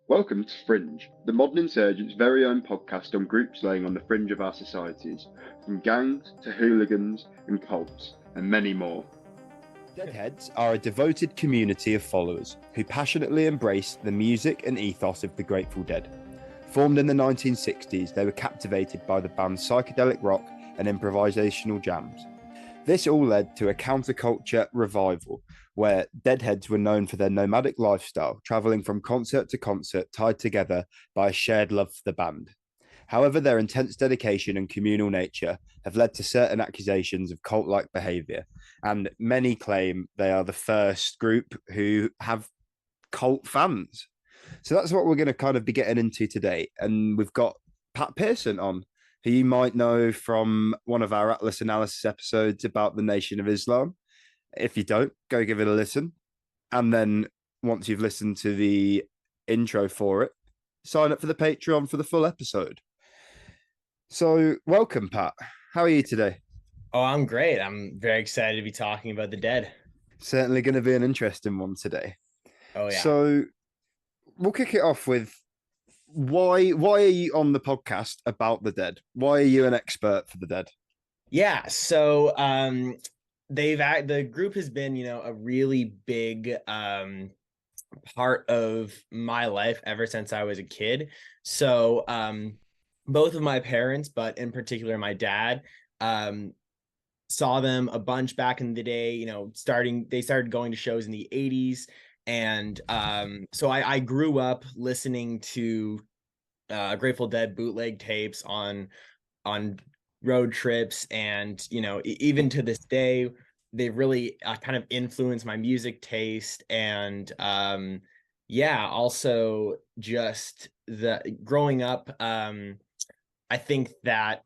Welcome to Fringe, the modern insurgent's very own podcast on groups laying on the fringe of our societies, from gangs to hooligans and cults, and many more. Deadheads are a devoted community of followers who passionately embrace the music and ethos of the Grateful Dead. Formed in the 1960s, they were captivated by the band's psychedelic rock and improvisational jams. This all led to a counterculture revival, where Deadheads were known for their nomadic lifestyle, travelling from concert to concert, tied together by a shared love for the band. However, their intense dedication and communal nature have led to certain accusations of cult like behaviour, and many claim they are the first group who have cult fans. So that's what we're going to kind of be getting into today. And we've got Pat Pearson on, who you might know from one of our Atlas analysis episodes about the Nation of Islam. If you don't, go give it a listen. And then once you've listened to the intro for it, sign up for the Patreon for the full episode. So, welcome, Pat. How are you today? Oh, I'm great. I'm very excited to be talking about the Dead. Certainly going to be an interesting one today. Oh, yeah. So, we'll kick it off with why are you on the podcast about the Dead? Why are you an expert for the Dead? Yeah, so the group has been, a really big part of my life ever since I was a kid. So both of my parents, but in particular my dad, saw them a bunch back in the day. They started going to shows in the 80s. And so I grew up listening to Grateful Dead bootleg tapes on road trips, and even to this day they really kind of influenced my music taste. And also just the growing up, I think that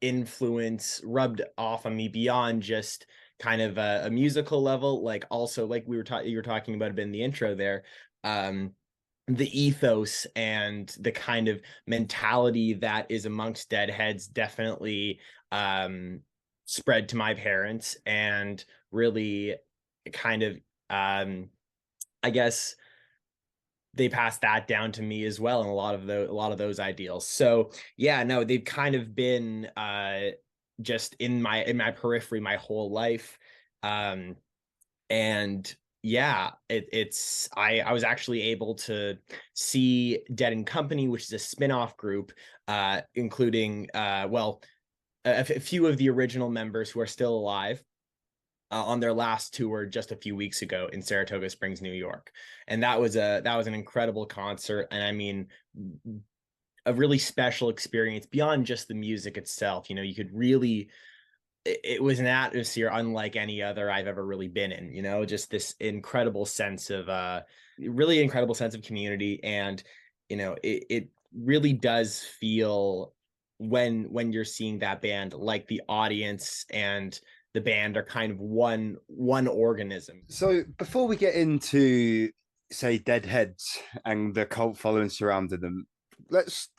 influence rubbed off on me beyond just kind of a musical level, like also like you were talking about a bit in the intro there, the ethos and the kind of mentality that is amongst Deadheads definitely spread to my parents, and really kind of I guess they passed that down to me as well, and a lot of those ideals. So yeah, no, they've kind of been just in my periphery my whole life. And yeah, I was actually able to see Dead and Company, which is a spin-off group, including a few of the original members who are still alive, on their last tour just a few weeks ago in Saratoga Springs, New York. And that was an incredible concert. And I mean, a really special experience beyond just the music itself. You could really, it was an atmosphere unlike any other I've ever really been in, just this incredible sense of community. And it really does feel, when you're seeing that band, like the audience and the band are kind of one organism. So before we get into, say, Deadheads and the cult following surrounding them, let's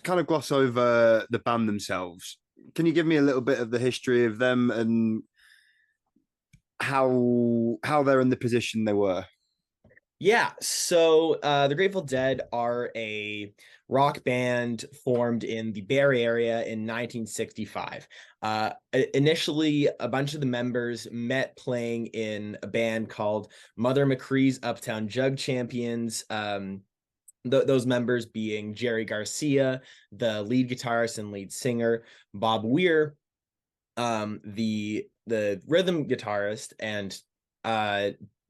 kind of gloss over the band themselves. Can you give me a little bit of the history of them and how they're in the position they were? Yeah, so the Grateful Dead are a rock band formed in the Bay Area in 1965. Initially, a bunch of the members met playing in a band called Mother McCree's Uptown Jug Champions. Those members being Jerry Garcia, the lead guitarist and lead singer, Bob Weir, the rhythm guitarist, and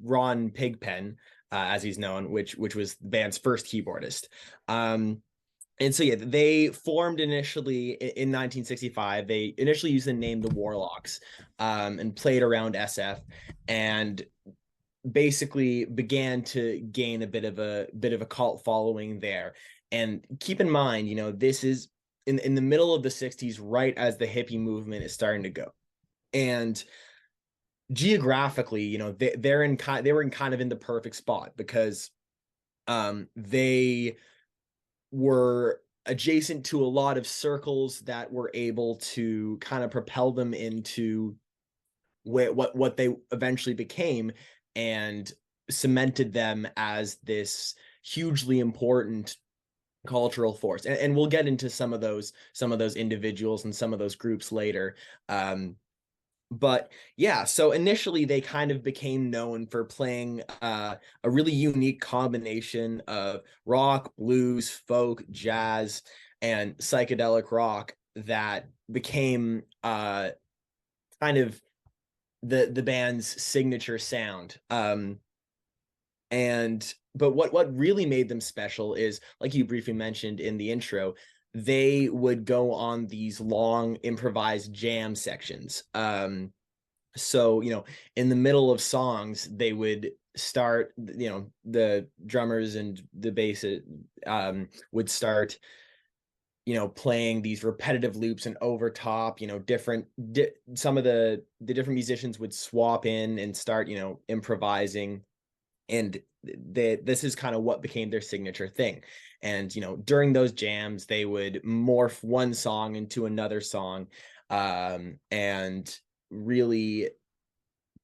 Ron Pigpen, as he's known, which was the band's first keyboardist. And so yeah, they formed initially in 1965. They initially used the name the Warlocks, and played around SF, and basically began to gain a bit of a cult following there. And keep in mind, this is in the middle of the 60s, right as the hippie movement is starting to go. And geographically, they were in kind of in the perfect spot, because they were adjacent to a lot of circles that were able to kind of propel them into what they eventually became. And cemented them as this hugely important cultural force. And we'll get into some of those individuals and some of those groups later. But yeah, so initially they kind of became known for playing a really unique combination of rock, blues, folk, jazz, and psychedelic rock that became kind of the band's signature sound. But what really made them special is, like you briefly mentioned in the intro, they would go on these long improvised jam sections. So, in the middle of songs, they would start, the drummers and the bass would start, playing these repetitive loops and over top, some of the different musicians would swap in and start, improvising. And this is kind of what became their signature thing. And during those jams, they would morph one song into another song, and really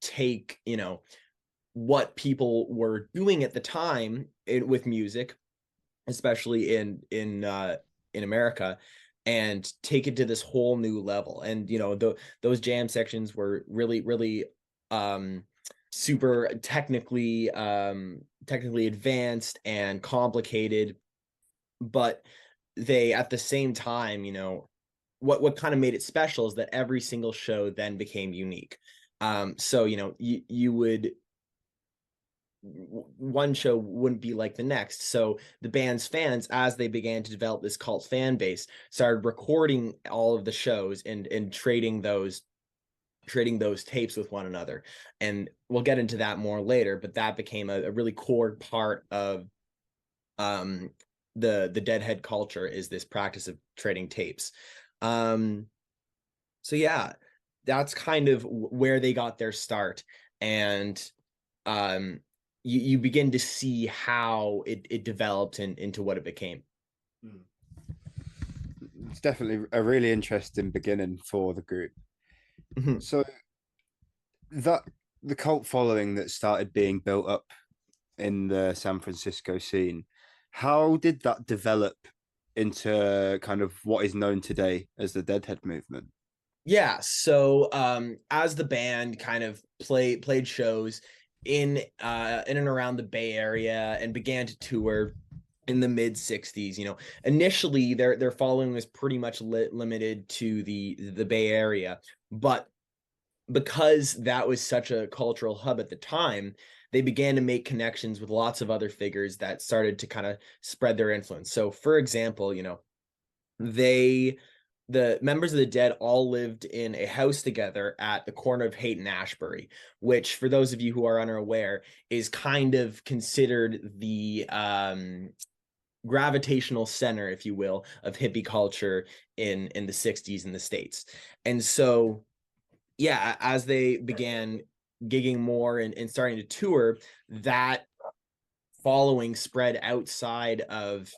take what people were doing at the time with music, especially in America, and take it to this whole new level. And those jam sections were really super technically advanced and complicated, but they, at the same time, what kind of made it special is that every single show then became unique. So you would, one show wouldn't be like the next. So the band's fans, as they began to develop this cult fan base, started recording all of the shows and trading those tapes with one another. And we'll get into that more later, but that became a really core part of the Deadhead culture, is this practice of trading tapes. So yeah, that's kind of where they got their start. And you begin to see how it developed into what it became. It's definitely a really interesting beginning for the group. Mhm. So that the cult following that started being built up in the San Francisco scene, how did that develop into kind of what is known today as the Deadhead movement? Yeah, so as the band kind of played shows in and around the Bay Area and began to tour in the mid 60s, initially their following was pretty much limited to the Bay Area, but because that was such a cultural hub at the time, they began to make connections with lots of other figures that started to kind of spread their influence. So for example, they the members of the Dead all lived in a house together at the corner of Haight and Ashbury, which, for those of you who are unaware, is kind of considered the gravitational center, if you will, of hippie culture in the 60s in the States. And so, yeah, as they began gigging more and starting to tour, that following spread outside of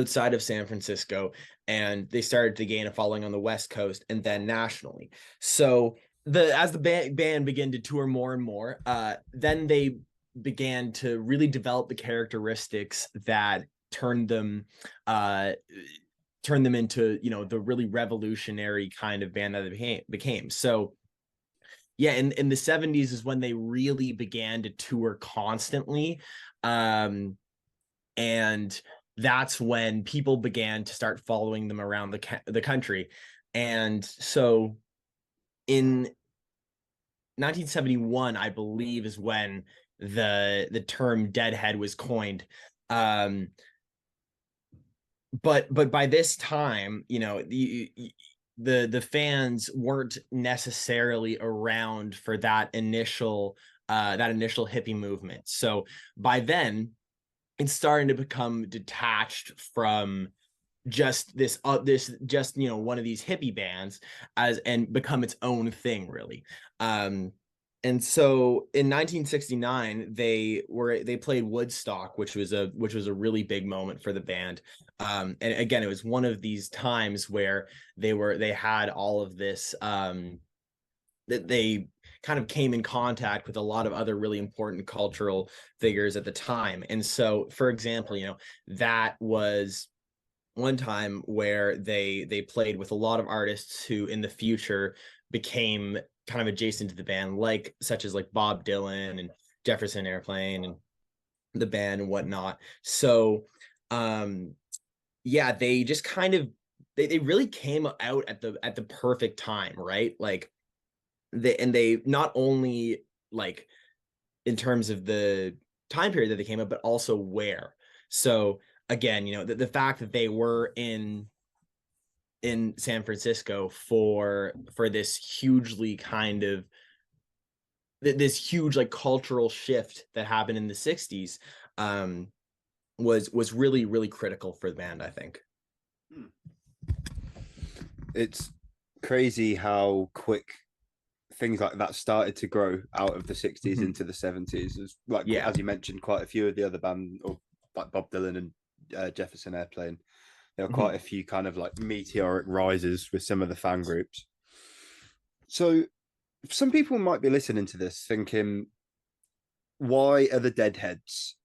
San Francisco, and they started to gain a following on the West Coast and then nationally. So as the band began to tour more and more, then they began to really develop the characteristics that turned them into the really revolutionary kind of band that they became. So yeah, in the 70s is when they really began to tour constantly, and that's when people began to start following them around the country. And so in 1971, I believe, is when the term Deadhead was coined. But by this time, the fans weren't necessarily around for that initial hippie movement. So by then, it's starting to become detached from just one of these hippie bands and become its own thing, really. And so in 1969 they played Woodstock, which was a really big moment for the band. And again, it was one of these times where they had all of this, that they kind of came in contact with a lot of other really important cultural figures at the time. And so, for example, that was one time where they played with a lot of artists who in the future became kind of adjacent to the band, such as Bob Dylan and Jefferson Airplane and the band and whatnot. So they just kind of they really came out at the perfect time, right? They not only in terms of the time period that they came out, but also where. So again, the fact that they were in San Francisco for this hugely kind of this huge cultural shift that happened in the 60s was really, really critical for the band, I think. It's crazy how quick things like that started to grow out of the 60s into the 70s. As you mentioned, quite a few of the other bands, or like Bob Dylan and Jefferson Airplane, there were quite a few kind of meteoric rises with some of the fan groups. So some people might be listening to this thinking, why are the Deadheads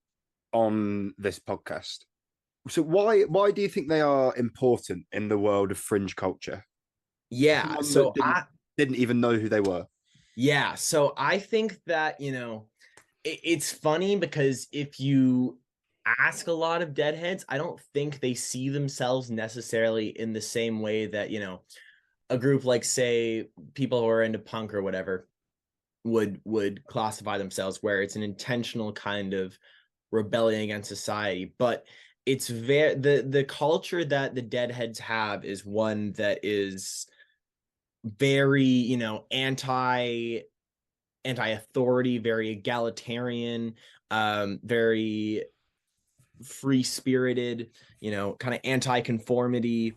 on this podcast? So why do you think they are important in the world of fringe culture? Yeah, so I didn't even know who they were. Yeah, so I think that, it's funny because if you ask a lot of Deadheads, I don't think they see themselves necessarily in the same way that, a group say people who are into punk or whatever would classify themselves, where it's an intentional kind of rebellion against society. But it's the culture that the Deadheads have is one that is very, anti-authority, very egalitarian, very free-spirited, kind of anti-conformity.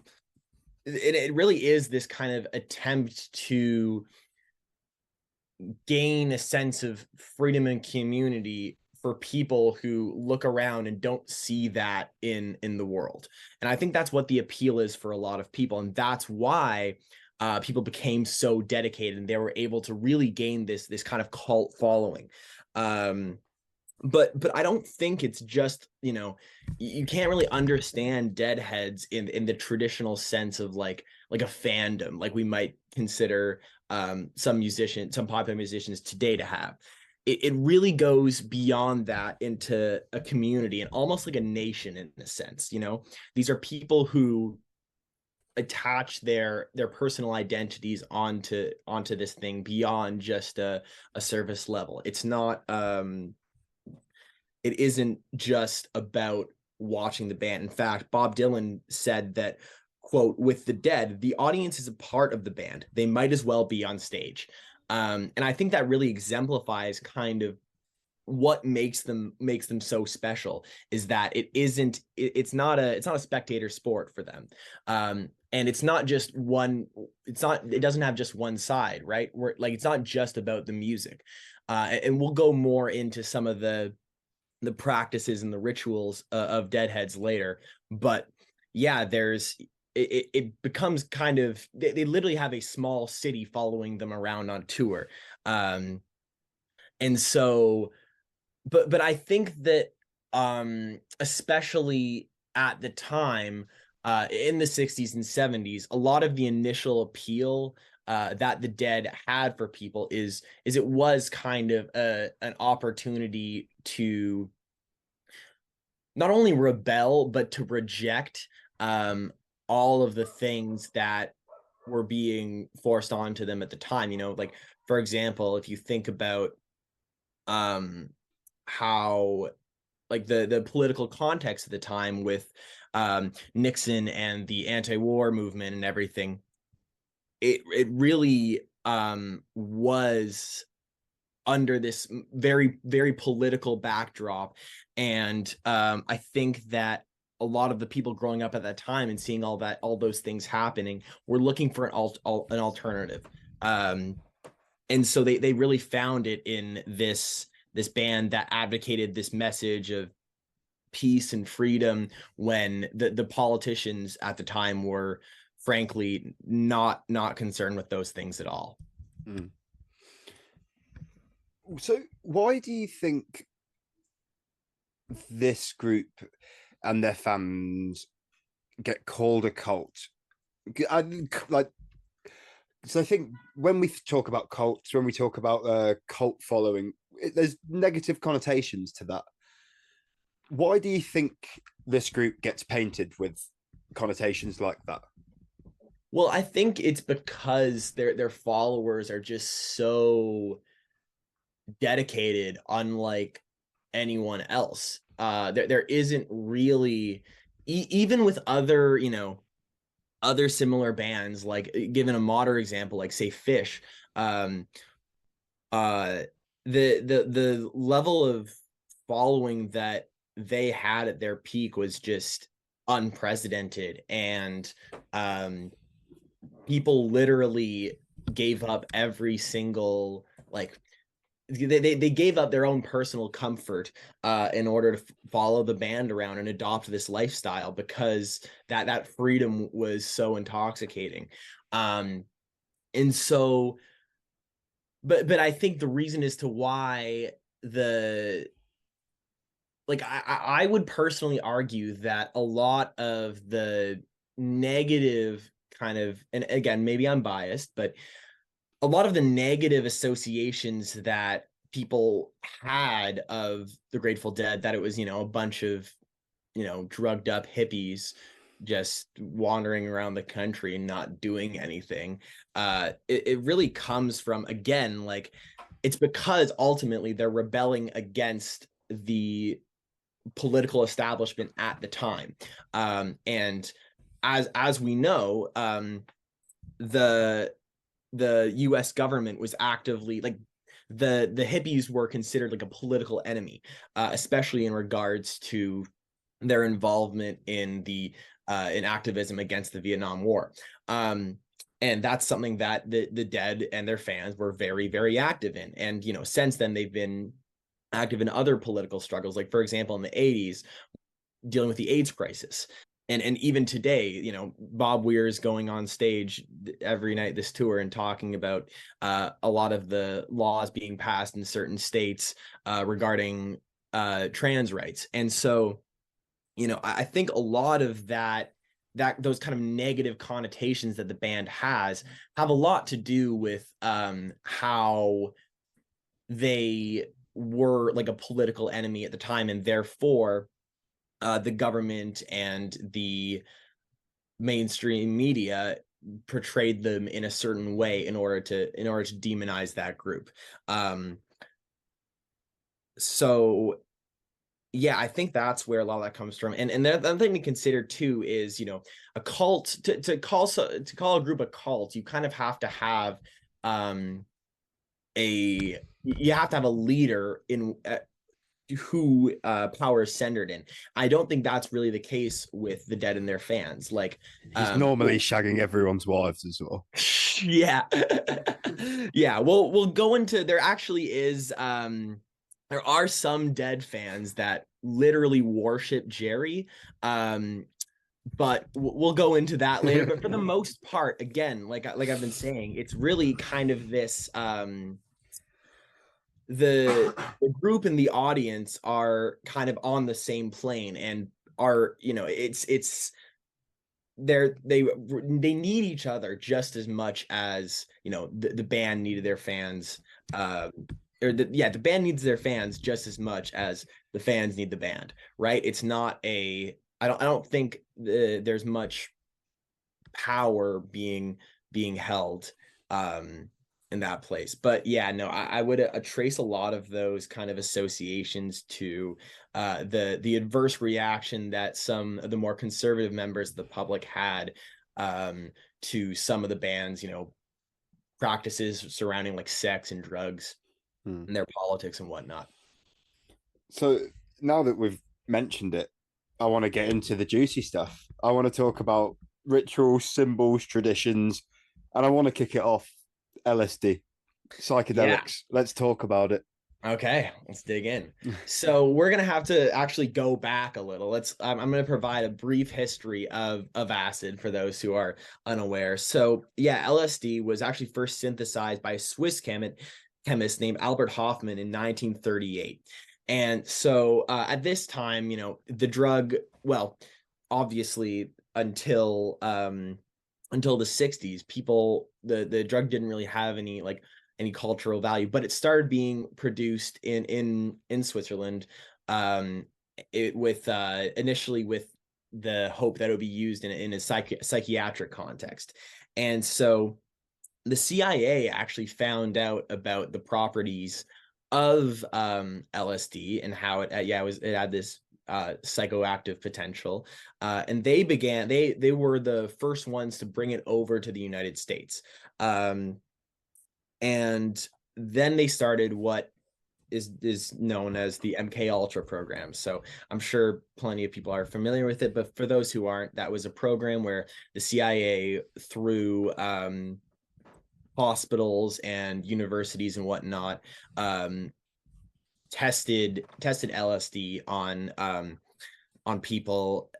It really is this kind of attempt to gain a sense of freedom and community for people who look around and don't see that in the world. And I think that's what the appeal is for a lot of people. And that's why people became so dedicated and they were able to really gain this kind of cult following. But I don't think it's just, you can't really understand Deadheads in the traditional sense of like a fandom, like we might consider some popular musicians today to have. It really goes beyond that into a community and almost like a nation in a sense. These are people who attach their personal identities onto this thing beyond just a service level. It's not it isn't just about watching the band. In fact, Bob Dylan said that, quote, "With the Dead, the audience is a part of the band. They might as well be on stage." And I think that really exemplifies kind of what makes them so special, is that it's not a spectator sport for them. And it doesn't have just one side, right? It's not just about the music. And we'll go more into some of the practices and the rituals of Deadheads later. But yeah, it becomes kind of, they literally have a small city following them around on tour. And so, but I think that especially at the time, in the 60s and 70s, a lot of the initial appeal that the Dead had for people is it was kind of an opportunity to not only rebel, but to reject all of the things that were being forced onto them at the time. For example, if you think about how the political context at the time with Nixon and the anti-war movement and everything, it really was under this very, very political backdrop. And I think that a lot of the people growing up at that time and seeing all those things happening were looking for an alternative. And so they really found it in this band that advocated this message of peace and freedom, when the politicians at the time were frankly not concerned with those things at all. So why do you think this group and their fans get called a cult? Like, so I think when we talk about cults, when we talk about cult following, there's negative connotations to that. Why do you think this group gets painted with connotations like that? Well, I think it's because their followers are just so dedicated, unlike anyone else. There isn't really, even with other, other similar bands, like given a modern example, like say Fish, um, uh, the level of following that they had at their peak was just unprecedented, and people literally gave up every single like they gave up their own personal comfort in order to follow the band around and adopt this lifestyle, because that freedom was so intoxicating. And so, but I think the reason as to why the like I would personally argue that a lot of the negative kind of, and again, maybe I'm biased, but a lot of the negative associations that people had of the Grateful Dead, that it was, a bunch of, drugged up hippies just wandering around the country and not doing anything. It really comes from, again, like, it's because ultimately they're rebelling against the political establishment at the time. And as we know, the US government was actively like, the hippies were considered like a political enemy, especially in regards to their involvement in the in activism against the Vietnam War. And that's something that the Dead and their fans were very, very active in. And since then they've been active in other political struggles, like for example in the 80s, dealing with the AIDS crisis. And even today, Bob Weir is going on stage every night this tour and talking about a lot of the laws being passed in certain states regarding trans rights. And so, I think a lot of that those kind of negative connotations that the band has have a lot to do with how they were like a political enemy at the time, and therefore the government and the mainstream media portrayed them in a certain way in order to demonize that group. So yeah, I think that's where a lot of that comes from. And the other thing to consider too is, a cult, to call a group a cult, you kind of have to have you have to have a leader in who power is centered in. I don't think that's really the case with the Dead and their fans. Like, he's normally shagging everyone's wives as well. Yeah. Yeah, we'll go into, there actually is there are some Dead fans that literally worship Jerry, but we'll go into that later. But for the most part, again, like I've been saying, it's really kind of this the group and the audience are kind of on the same plane, and are, it's they need each other just as much as, the band needed their fans, the band needs their fans just as much as the fans need the band, right? It's not I don't think there's much power being held in that place. But yeah, no, I would trace a lot of those kind of associations to the adverse reaction that some of the more conservative members of the public had to some of the band's, practices surrounding like sex and drugs and their politics and whatnot. So now that we've mentioned it, I want to get into the juicy stuff. I want to talk about rituals, symbols, traditions, and I want to kick it off. LSD, psychedelics. Yeah. Let's talk about it. Okay, let's dig in. So we're gonna have to actually go back a little. I'm gonna provide a brief history of acid for those who are unaware. So yeah, LSD was actually first synthesized by a Swiss chemist named Albert Hoffman in 1938. And so at this time, the drug, well, obviously until the 60s, the drug didn't really have any cultural value, but it started being produced in Switzerland, initially with the hope that it would be used in a psychiatric context. And so the CIA actually found out about the properties of LSD and how it had this psychoactive potential, and they were the first ones to bring it over to the United States, and then they started what is known as the MK Ultra program. So I'm sure plenty of people are familiar with it, but for those who aren't, that was a program where the CIA, through hospitals and universities and whatnot, tested LSD on people,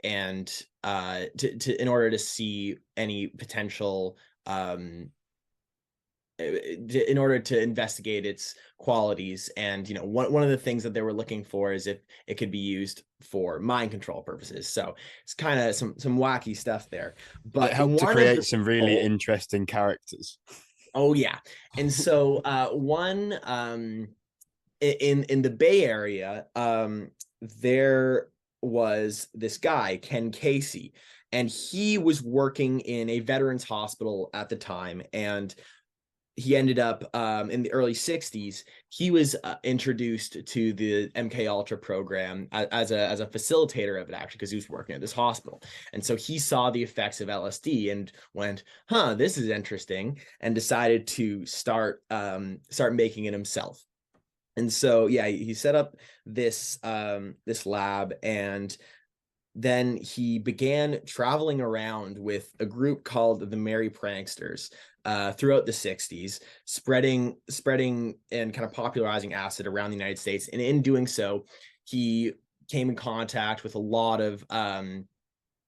and in order to see any potential, in order to investigate its qualities. And one of the things that they were looking for is if it could be used for mind control purposes. So it's kind of some wacky stuff there, but it helped to create some really interesting characters. Oh yeah. And so one in the Bay Area, there was this guy, Ken Casey, and he was working in a veterans hospital at the time, and he ended up in the early 60s. He was introduced to the MK Ultra program as a facilitator of it, actually, because he was working at this hospital. And so he saw the effects of LSD and went, this is interesting, and decided to start making it himself. And so he set up this lab, and then he began traveling around with a group called the Merry Pranksters throughout the 60s, spreading and kind of popularizing acid around the United States. And in doing so, he came in contact with a lot of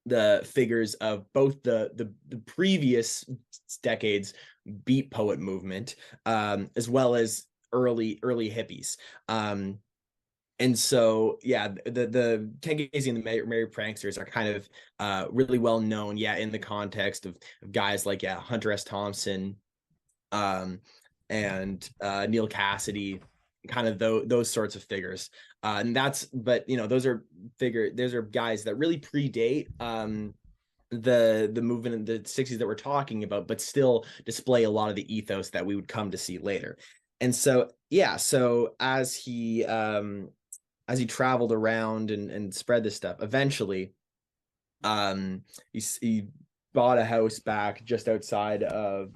the figures of both the previous decades beat poet movement, as well as early hippies. And so, the Ken Casey and the Merry Pranksters are kind of really well known, in the context of guys like Hunter S. Thompson, and Neil Cassidy, kind of those sorts of figures. And those are guys that really predate the movement in the 60s that we're talking about, but still display a lot of the ethos that we would come to see later. And so as he traveled around and spread this stuff, eventually he bought a house back just outside of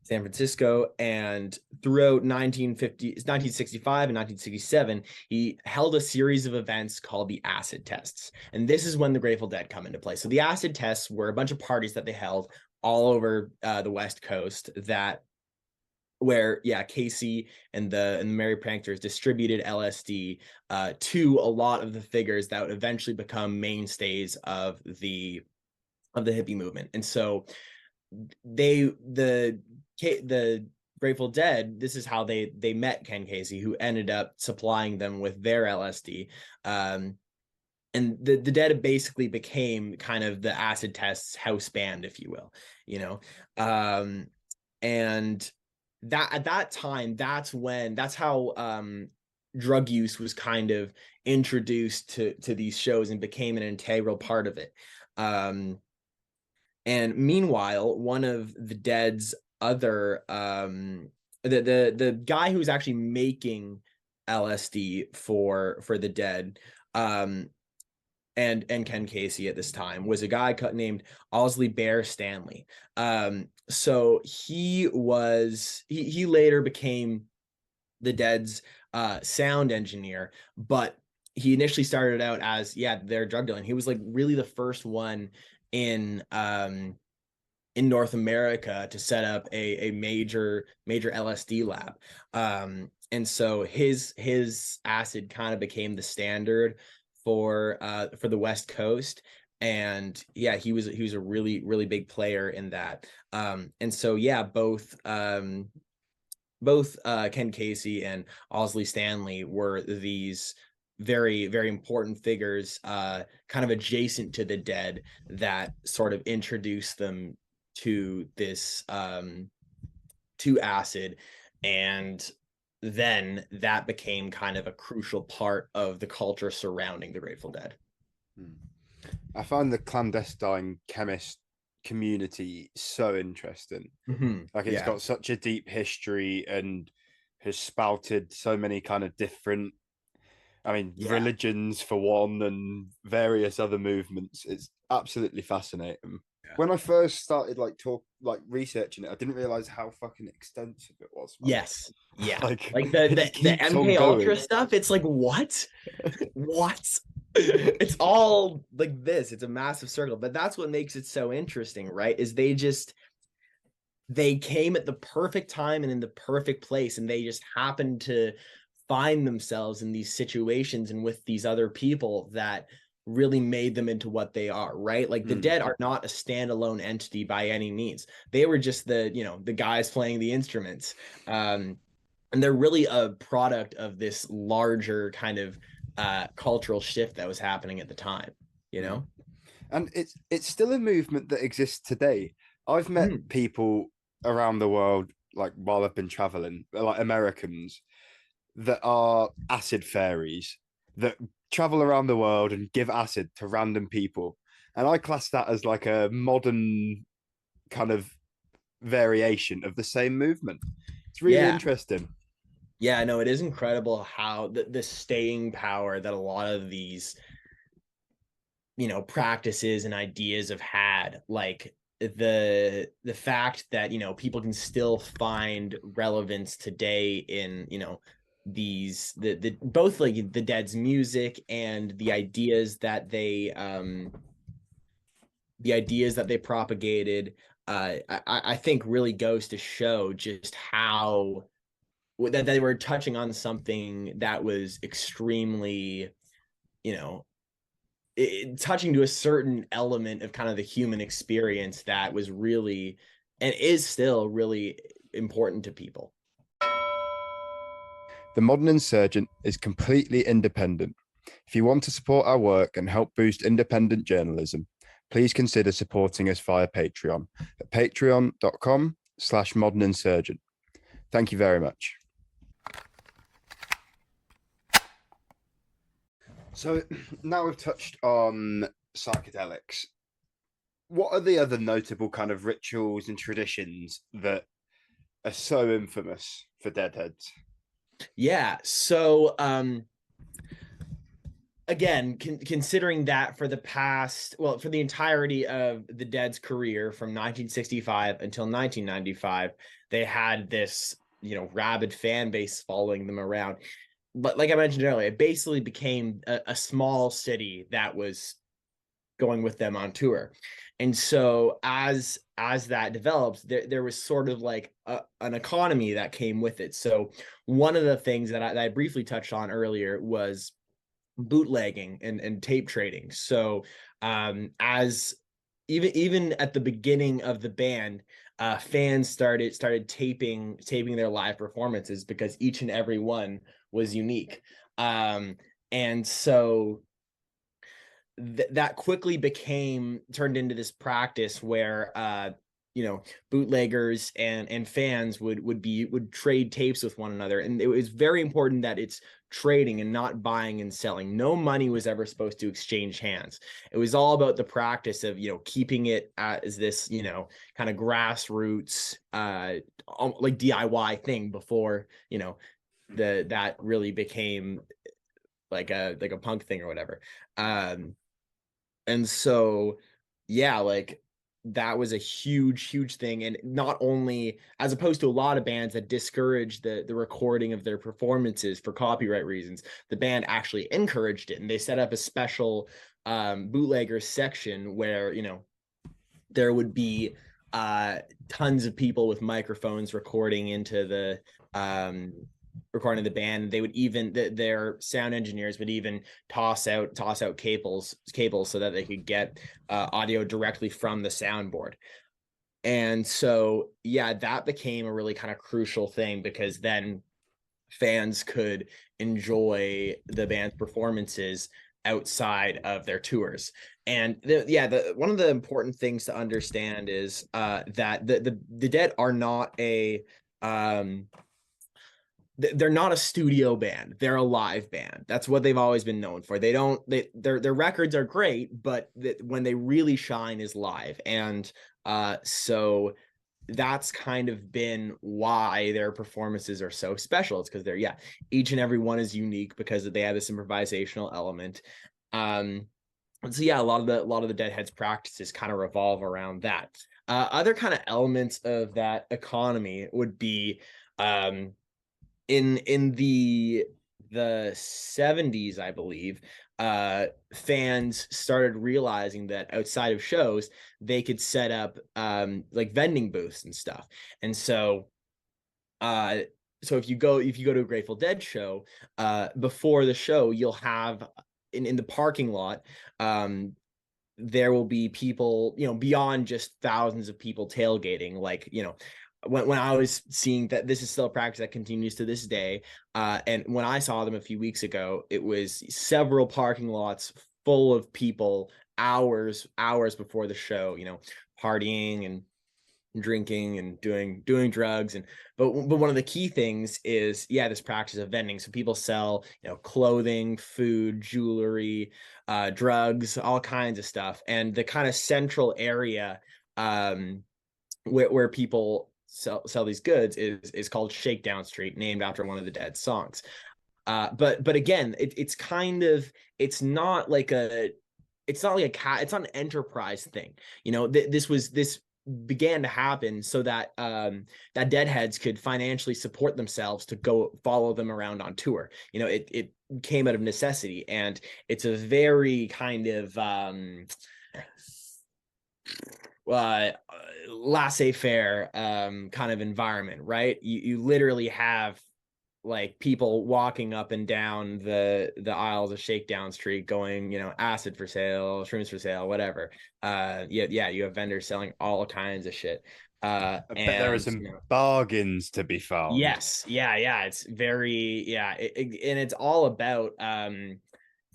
San Francisco, and throughout 1965 and 1967, he held a series of events called the acid tests. And this is when the Grateful Dead come into play. So the acid tests were a bunch of parties that they held all over the West Coast, where Casey and the Merry Pranksters distributed LSD to a lot of the figures that would eventually become mainstays of the hippie movement. And so the Grateful Dead, this is how they met Ken Casey, who ended up supplying them with their LSD. And the Dead basically became kind of the acid tests house band, if you will, and that at that time, that's how drug use was kind of introduced to these shows and became an integral part of it. And meanwhile, one of the Dead's other the guy who was actually making LSD for the Dead, and Ken Casey at this time, was a guy named Owsley Bear Stanley. So he later became the Dead's sound engineer, but he initially started out as their drug dealer. He was like really the first one in North America to set up a major LSD lab. And so his acid kind of became the standard for the West Coast. And he was a really big player in that. And so both both Ken Casey and Owsley Stanley were these very, very important figures, kind of adjacent to the Dead, that sort of introduced them to this to acid, and then that became kind of a crucial part of the culture surrounding the Grateful Dead. I find the clandestine chemist community so interesting. Like it's got such a deep history and has spouted so many kind of different, religions for one, and various other movements. It's absolutely fascinating. When I first started researching it, I didn't realize how fucking extensive it was. Yes. Yeah. Like the MK Ultra stuff, it's like, what? What? It's all like this. It's a massive circle, but that's what makes it so interesting, right? Is they came at the perfect time and in the perfect place, and they just happened to find themselves in these situations and with these other people that really made them into what they are, right? Like the Dead are not a standalone entity by any means. They were just the guys playing the instruments. And they're really a product of this larger kind of cultural shift that was happening at the time, And it's still a movement that exists today. I've met people around the world, like while I've been traveling, like Americans, that are acid fairies that travel around the world and give acid to random people. And I class that as like a modern kind of variation of the same movement. It's really interesting. Yeah, no, it is incredible how the staying power that a lot of these, practices and ideas have had, like the fact that, people can still find relevance today in, these the both like the Dead's music and the ideas that they propagated, I think really goes to show just how that they were touching on something that was extremely, touching to a certain element of kind of the human experience that was really and is still really important to people. The Modern Insurgent is completely independent. If you want to support our work and help boost independent journalism, please consider supporting us via Patreon at patreon.com/moderninsurgent. Thank you very much. So now we've touched on psychedelics. What are the other notable kind of rituals and traditions that are so infamous for Deadheads? Yeah, so again, considering that for the entirety of the Dead's career from 1965 until 1995, they had this, rabid fan base following them around. But like I mentioned earlier, it basically became a small city that was going with them on tour. And so as that developed, there was sort of like an economy that came with it. So one of the things that I briefly touched on earlier was bootlegging and tape trading. So as even at the beginning of the band, fans started taping their live performances because each and every one was unique. And so that quickly turned into this practice where bootleggers and fans would trade tapes with one another, and it was very important that it's trading and not buying and selling. No money was ever supposed to exchange hands. It was all about the practice of keeping it as this kind of grassroots like DIY thing before that really became like a punk thing or whatever. And so like that was a huge thing. And not only, as opposed to a lot of bands that discouraged the recording of their performances for copyright reasons, the band actually encouraged it, and they set up a special bootleggers section where there would be tons of people with microphones recording into the band. They would even their sound engineers would even toss out cables so that they could get audio directly from the soundboard. And so, yeah, that became a really kind of crucial thing, because then fans could enjoy the band's performances outside of their tours. And one of the important things to understand is that the Dead are not they're not a studio band. They're a live band. That's what they've always been known for. Their records are great, but when they really shine is live. And so that's kind of been why their performances are so special. It's because each and every one is unique because they have this improvisational element. So yeah, a lot of the Deadheads practices kind of revolve around that. Other kind of elements of that economy would be in the 70s, I believe, fans started realizing that outside of shows they could set up like vending booths and stuff. And so if you go to a Grateful Dead show, before the show you'll have in the parking lot, there will be people, beyond just thousands of people tailgating. Like, when I was seeing that, this is still a practice that continues to this day. And when I saw them a few weeks ago, it was several parking lots full of people hours before the show, partying and drinking and doing drugs. But one of the key things is this practice of vending. So people sell clothing, food, jewelry, drugs, all kinds of stuff. And the kind of central area where people sell these goods is called Shakedown Street, named after one of the Dead songs. But again, it's not like it's not an enterprise thing. This began to happen so that that Deadheads could financially support themselves to go follow them around on tour. It came out of necessity, and it's a very kind of laissez-faire kind of environment, right? You literally have like people walking up and down the aisles of Shakedown Street going, acid for sale, shrooms for sale, whatever. You have vendors selling all kinds of shit. I bet there are some bargains to be found. Yes, it's very and it's all about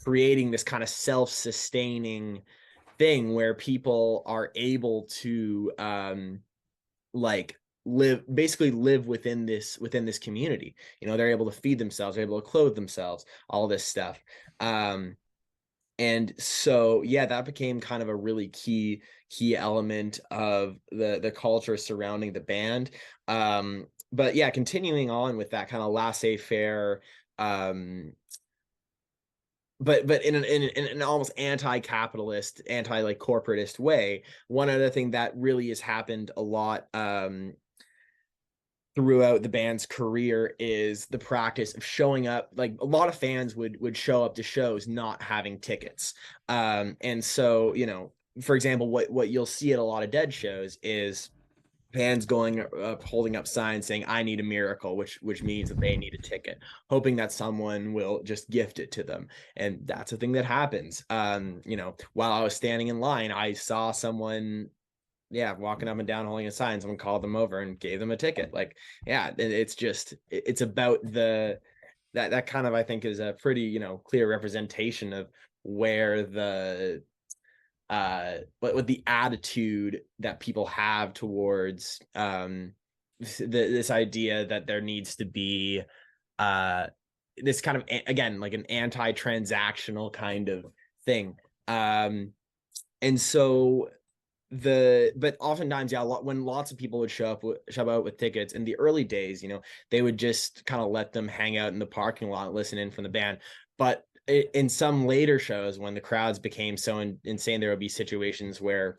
creating this kind of self-sustaining thing where people are able to like live within this community. They're able to feed themselves, they're able to clothe themselves, all this stuff. And so that became kind of a really key element of the culture surrounding the band. But continuing on with that kind of laissez-faire, but in an almost anti-capitalist, like corporatist way. One other thing that really has happened a lot throughout the band's career is the practice of showing up. Like, a lot of fans would show up to shows not having tickets. And so, for example, what you'll see at a lot of Dead shows is fans going up, holding up signs saying, "I need a miracle," which means that they need a ticket, hoping that someone will just gift it to them. And that's a thing that happens. While I was standing in line, I saw someone walking up and down holding a sign. Someone called them over and gave them a ticket. Like, it's about that kind of, I think, is a pretty clear representation of where the what the attitude that people have towards this idea that there needs to be this kind of, again, like an anti-transactional kind of thing. And so but oftentimes, when lots of people would show out with tickets in the early days, they would just kind of let them hang out in the parking lot and listen in from the band. But in some later shows, when the crowds became so insane, there would be situations where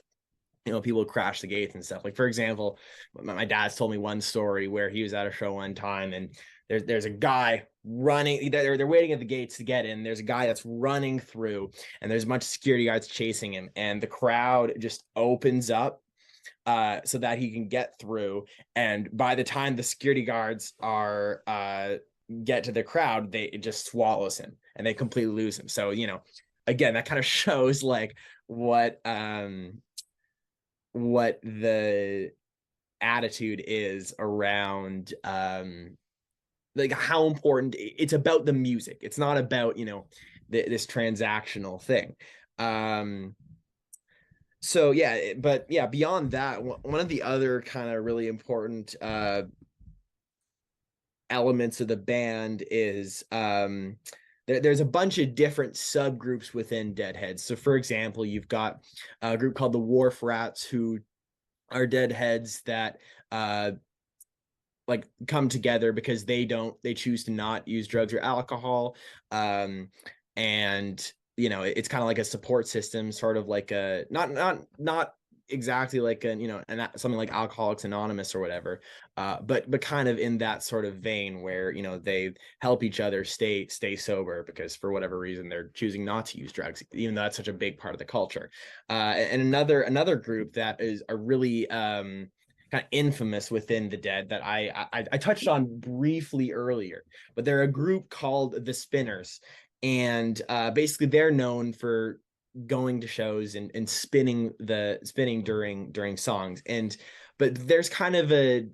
people would crash the gates and stuff. Like, for example, my dad's told me one story where he was at a show one time, and there's a guy running. They're waiting at the gates to get in. There's a guy that's running through, and there's a bunch of security guards chasing him, and the crowd just opens up so that he can get through. And by the time the security guards are get to the crowd, it just swallows him, and they completely lose him. So again, that kind of shows like what what the attitude is around like how important it's about the music. It's not about, you know, this transactional thing. So yeah, but yeah, beyond that, one of the other kind of really important elements of the band is there's a bunch of different subgroups within Deadheads. So for example, you've got a group called the Wharf Rats, who are Deadheads that like come together because they choose to not use drugs or alcohol. And you know, it's kind of like a support system, sort of like a not exactly like a, you know, and something like Alcoholics Anonymous or whatever, but kind of in that sort of vein where, you know, they help each other stay sober because for whatever reason they're choosing not to use drugs, even though that's such a big part of the culture. And another group that is a really kind of infamous within the Dead that I touched on briefly earlier, but they're a group called the Spinners, and basically they're known for going to shows and spinning during songs, and but there's kind of a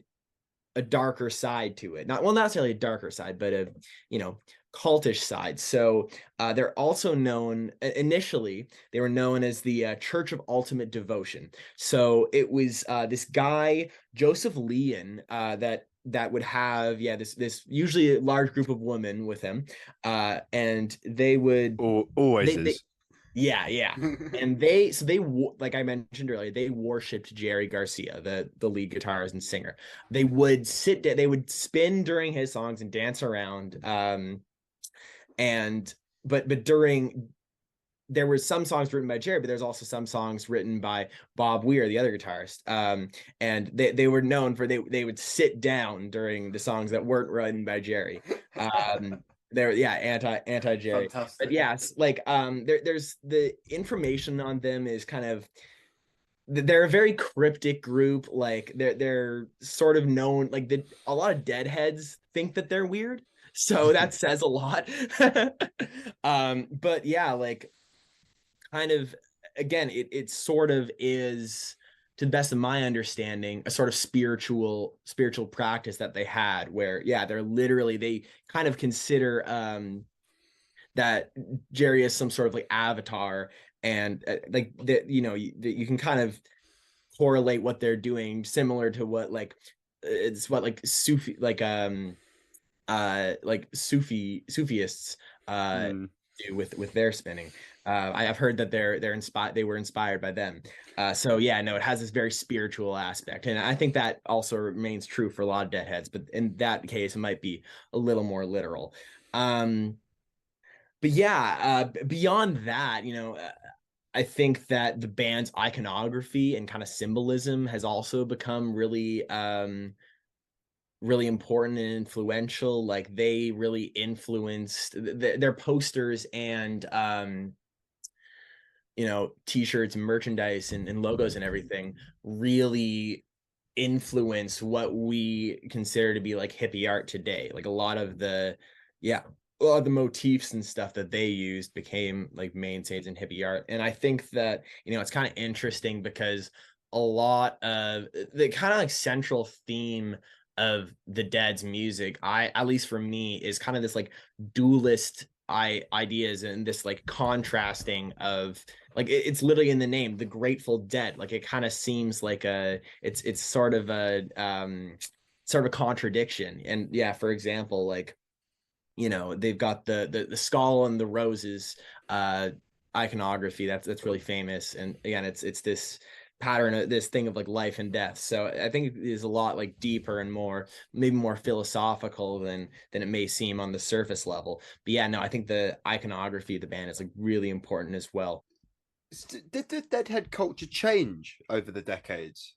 darker side to it. Not necessarily a darker side, but a, you know, cultish side. So they're also known, initially they were known as the Church of Ultimate Devotion. So it was this guy Joseph Leon that would have, yeah, this usually a large group of women with him, and they would Always they is. yeah. And they like I mentioned earlier, they worshipped Jerry Garcia, the lead guitarist and singer. They would they would spin during his songs and dance around. And but during there were some songs written by Jerry, but there's also some songs written by Bob Weir, the other guitarist. And they were known for they would sit down during the songs that weren't written by Jerry. They're, yeah, anti Jerry. Fantastic. But yes, like there's the information on them is kind of, they're a very cryptic group. Like they're sort of known, like a lot of Deadheads think that they're weird, so that says a lot. But yeah, like kind of, again, it sort of is, to the best of my understanding, a sort of spiritual practice that they had, where yeah, they're literally, they kind of consider that Jerry is some sort of like avatar, and like that, you know, you can kind of correlate what they're doing similar to what like it's what like Sufi, like Sufists do with their spinning. I have heard that they're inspired, they were inspired by them. So yeah, no, it has this very spiritual aspect, and I think that also remains true for a lot of Deadheads, but in that case it might be a little more literal. But yeah, beyond that, you know, I think that the band's iconography and kind of symbolism has also become really really important and influential. Like they really influenced their posters and you know, t-shirts and merchandise and logos and everything really influence what we consider to be like hippie art today. Like a lot of the, yeah, a lot of the motifs and stuff that they used became like mainstays in hippie art. And I think that, you know, it's kind of interesting because a lot of the kind of like central theme of the Dead's music, at least for me, is kind of this like dualist ideas and this like contrasting of, like it's literally in the name, the Grateful Dead. Like it kind of seems like it's sort of a sort of a contradiction. And yeah, for example, like, you know, they've got the skull and the roses iconography that's really famous. And again, it's this pattern, this thing of like life and death. So I think it is a lot like deeper and more, maybe more philosophical than it may seem on the surface level. But yeah, no, I think the iconography of the band is like really important as well. Did the Deadhead culture change over the decades?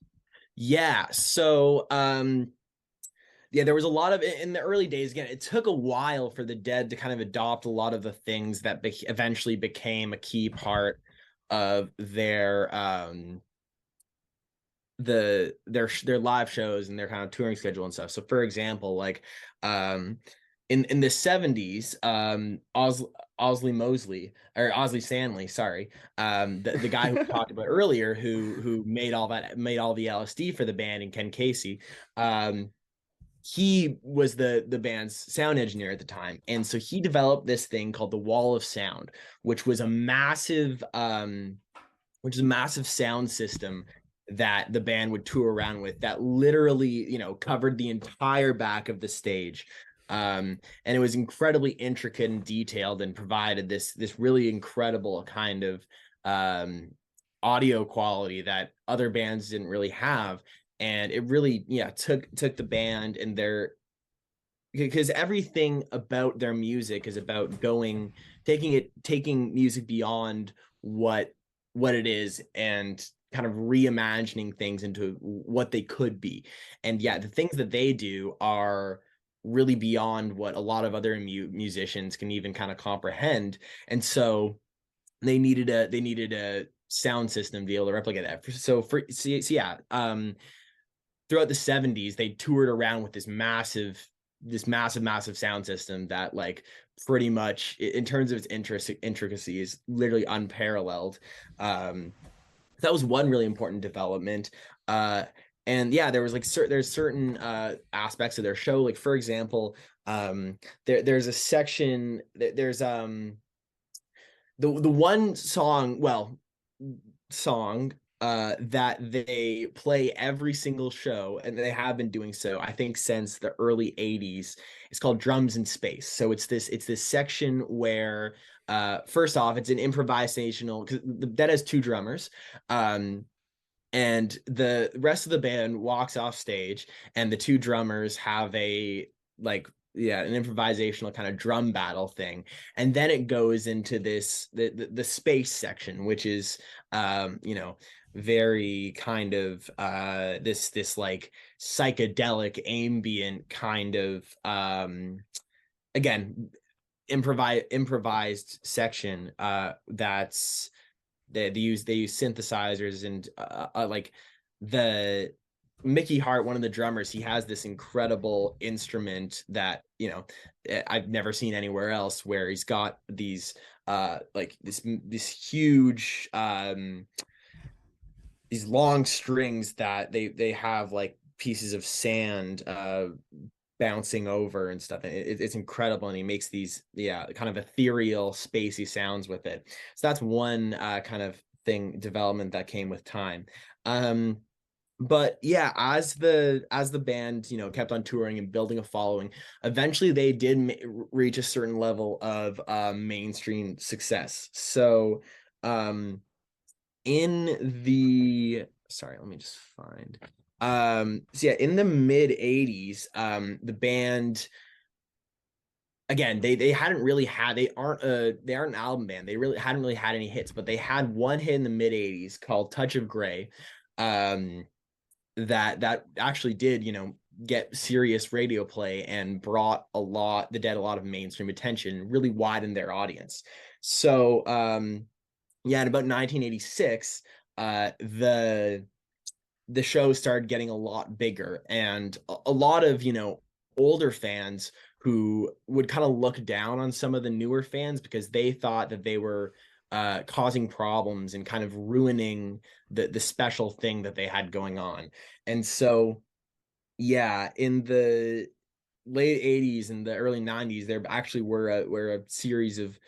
Yeah, so yeah, there was a lot of, in the early days, again, it took a while for the Dead to kind of adopt a lot of the things that eventually became a key part of their their live shows and their kind of touring schedule and stuff. So for example, like in the 70s, Osley Stanley, sorry, the guy who we talked about earlier, who made all the LSD for the band, and Ken Casey, he was the band's sound engineer at the time, and so he developed this thing called the Wall of Sound, which was a massive sound system that the band would tour around with, that literally, covered the entire back of the stage. And it was incredibly intricate and detailed, and provided this really incredible kind of audio quality that other bands didn't really have. And it really, took the band and because everything about their music is about taking music beyond what it is, and kind of reimagining things into what they could be. And the things that they do are really beyond what a lot of other musicians can even kind of comprehend. And so they needed a sound system to be able to replicate that. Throughout the 70s, they toured around with this massive sound system that, like, pretty much in terms of its intricacy is literally unparalleled. That was one really important development. And there was there's certain aspects of their show, like, for example, there's a section, there's the one song that they play every single show, and they have been doing so, I think, since the early 80s. It's called Drums in Space. So it's this section where, first off, it's an improvisational, because the Dead has two drummers, and the rest of the band walks off stage, and the two drummers have an improvisational kind of drum battle thing. And then it goes into the space section, which is very kind of this like psychedelic ambient kind of again improvised section that's they use synthesizers, and like the Mickey Hart, one of the drummers, he has this incredible instrument that I've never seen anywhere else, where he's got these like this huge these long strings that they have like pieces of sand bouncing over and stuff. It's incredible, and he makes these kind of ethereal, spacey sounds with it. So that's one kind of development that came with time. But as the band kept on touring and building a following, eventually they did reach a certain level of mainstream success. So in the in the mid 80s, the band, again, they hadn't really had, they aren't an album band, they really hadn't really had any hits, but they had one hit in the mid 80s called Touch of Grey, that actually did get serious radio play, and brought the Dead a lot of mainstream attention, really widened their audience. So in about 1986, the show started getting a lot bigger, and a lot of older fans who would kind of look down on some of the newer fans, because they thought that they were causing problems and kind of ruining the special thing that they had going on. And so in the late 80s and the early 90s, there actually were a series of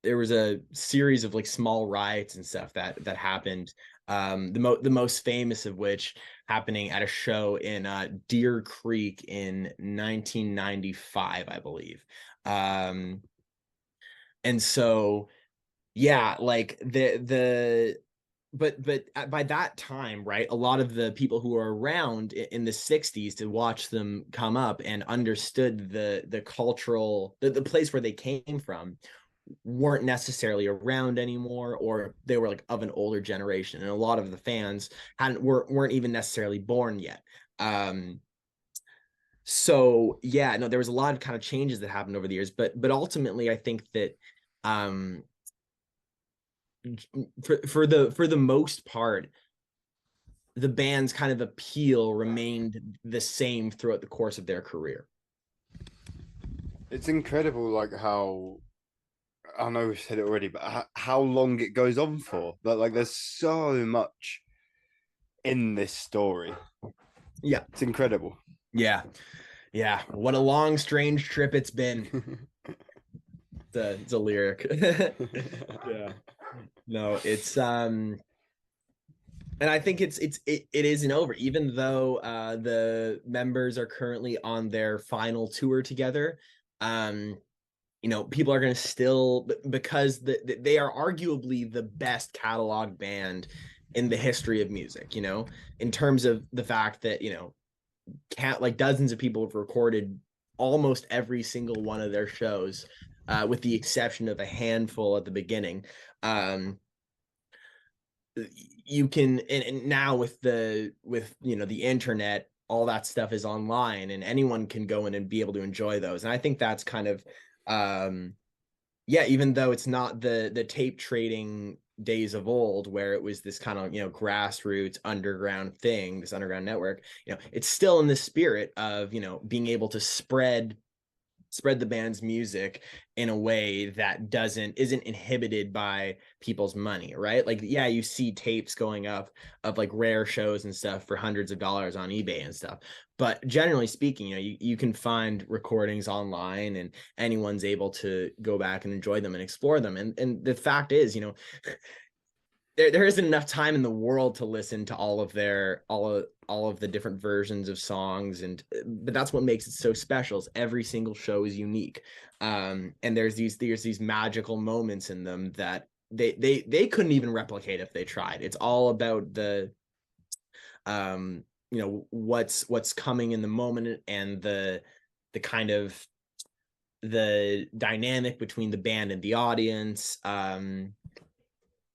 there was a series of like small riots and stuff that happened. The most famous of which happening at a show in Deer Creek in 1995, I believe. And so like but by that time, right, a lot of the people who were around in the 60s to watch them come up and understood the cultural, the place where they came from, weren't necessarily around anymore, or they were like of an older generation, and a lot of the fans weren't even necessarily born yet. So there was a lot of kind of changes that happened over the years, but ultimately I think that for the most part, the band's kind of appeal remained the same throughout the course of their career. It's incredible, like how I know we've said it already, but how long it goes on for. Like there's so much in this story. Yeah, It's incredible. yeah, yeah. What a long, strange trip it's been. It's a lyric. Yeah. No, it's and I think it isn't over, even though the members are currently on their final tour together. Um, people are going to still, because they are arguably the best catalog band in the history of music, in terms of the fact that, like dozens of people have recorded almost every single one of their shows, with the exception of a handful at the beginning. You can, and now with the internet, all that stuff is online and anyone can go in and be able to enjoy those. And I think that's kind of, yeah, even though it's not the tape trading days of old where it was this kind of grassroots underground thing, this underground network, it's still in the spirit of being able to spread the band's music in a way that isn't inhibited by people's money, right? Like, yeah, you see tapes going up of like rare shows and stuff for hundreds of dollars on eBay and stuff, but generally speaking, you can find recordings online and anyone's able to go back and enjoy them and explore them. And the fact is, there isn't enough time in the world to listen to all of the different versions of songs, but that's what makes it so special. Is every single show is unique, and there's these magical moments in them that they couldn't even replicate if they tried. It's all about the what's coming in the moment, and the kind of the dynamic between the band and the audience.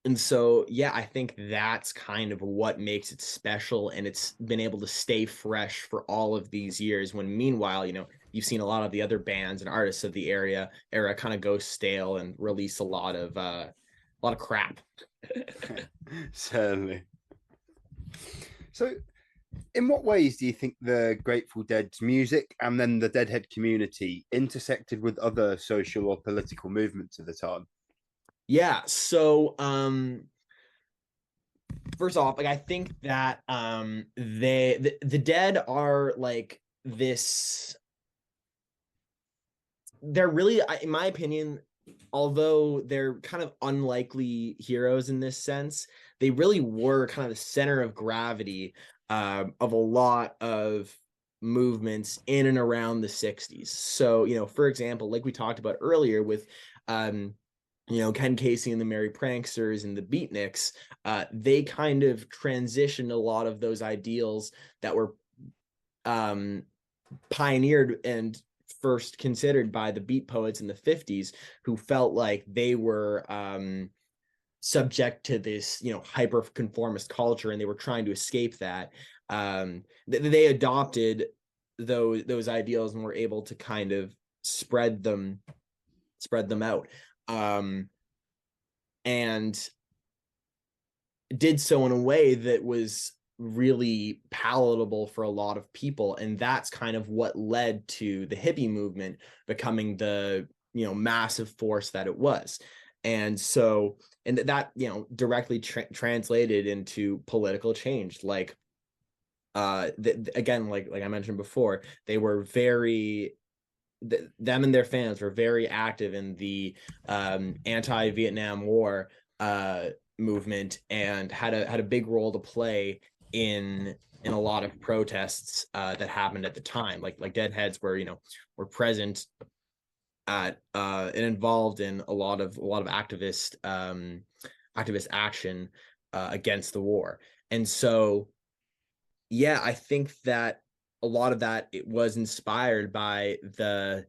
And so, yeah, I think that's kind of what makes it special. And it's been able to stay fresh for all of these years, when meanwhile, you've seen a lot of the other bands and artists of the era kind of go stale and release a lot of crap. Certainly. So, in what ways do you think the Grateful Dead's music and then the Deadhead community intersected with other social or political movements of the time? Yeah, so first off, like I think that the Dead are like this, they're really, in my opinion, although they're kind of unlikely heroes in this sense, they really were kind of the center of gravity of a lot of movements in and around the 60s. So, for example, like we talked about earlier with Ken Casey and the Merry Pranksters and the Beatniks, they kind of transitioned a lot of those ideals that were pioneered and first considered by the beat poets in the 50s, who felt like they were subject to this hyper conformist culture, and they were trying to escape that. They adopted those ideals and were able to kind of spread them out, and did so in a way that was really palatable for a lot of people. And that's kind of what led to the hippie movement becoming the massive force that it was. And so, and that directly translated into political change. Like again, like I mentioned before, they were them and their fans were very active in the anti-Vietnam War movement, and had a big role to play in a lot of protests that happened at the time. Like Deadheads were present at and involved in a lot of activist action against the war. And so, yeah, I think that a lot of that, it was inspired by the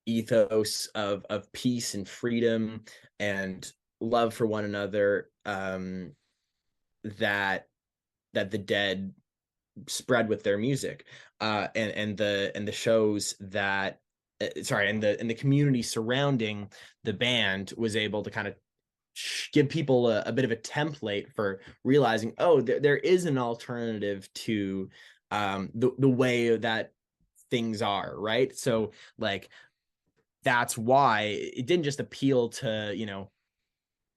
ethos of peace and freedom and love for one another, that the Dead spread with their music, and the shows that sorry, and the community surrounding the band was able to kind of give people a bit of a template for realizing, oh, there is an alternative to the way that things are, right? So like that's why it didn't just appeal to, you know,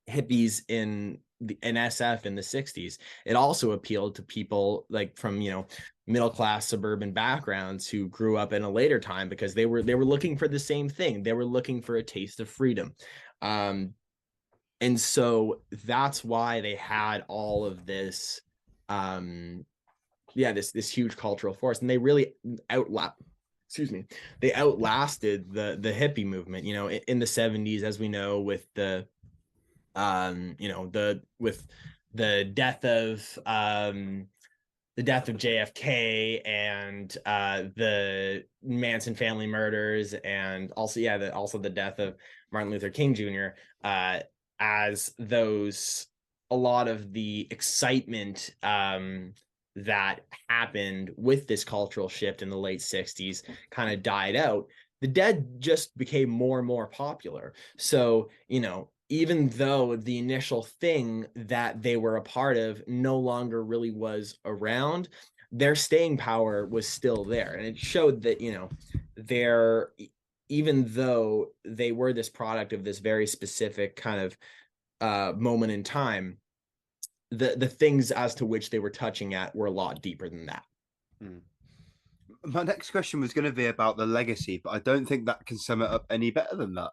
hippies in SF in the 60s. It also appealed to people like from, you know, middle class suburban backgrounds who grew up in a later time, because they were looking for the same thing. They were looking for a taste of freedom. And so that's why they had all of this this huge cultural force, and they really they outlasted the hippie movement, you know, in the 70s, as we know, with the with the death of JFK and the Manson family murders, and also the death of Martin Luther King Jr. As a lot of the excitement that happened with this cultural shift in the late 60s kind of died out, the Dead just became more and more popular. So, you know, even though the initial thing that they were a part of no longer really was around, their staying power was still there. And it showed that, you know, even though they were this product of this very specific kind of moment in time, the things as to which they were touching at were a lot deeper than that. My next question was going to be about the legacy, but I don't think that can sum it up any better than that.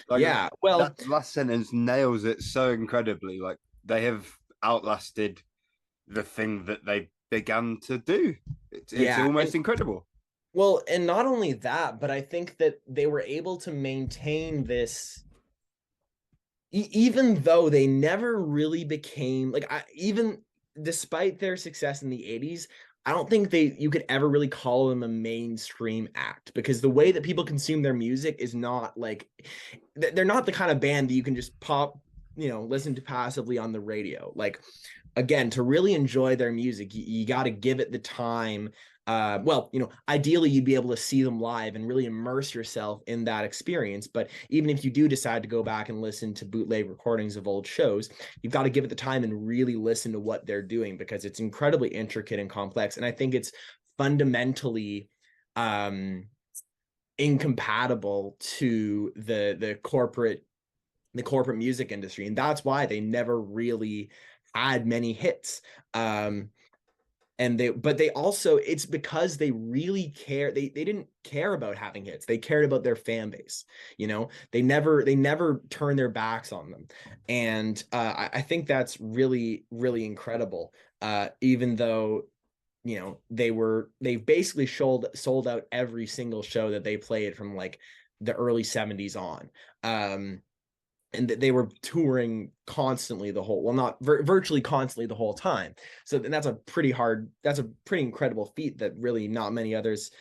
Like, yeah, well, that last sentence nails it so incredibly. Like, they have outlasted the thing that they began to do. It's almost incredible. Well, and not only that, but I think that they were able to maintain this, even though they never really became like, even despite their success in the 80s, I don't think you could ever really call them a mainstream act, because the way that people consume their music is not like, they're not the kind of band that you can just pop, you know, listen to passively on the radio. Like, again, to really enjoy their music, you got to give it the time. Well, you know, ideally you'd be able to see them live and really immerse yourself in that experience. But even if you do decide to go back and listen to bootleg recordings of old shows, you've got to give it the time and really listen to what they're doing, because it's incredibly intricate and complex. And I think it's fundamentally incompatible to the corporate music industry. And that's why they never really had many hits. But they also, it's because they really care. They didn't care about having hits. They cared about their fan base. You know, they never turned their backs on them. And I think that's really, really incredible. Even though, you know, they basically sold out every single show that they played from like the early 70s on. And they were touring constantly not virtually constantly the whole time. So then that's a pretty incredible feat that really not many others,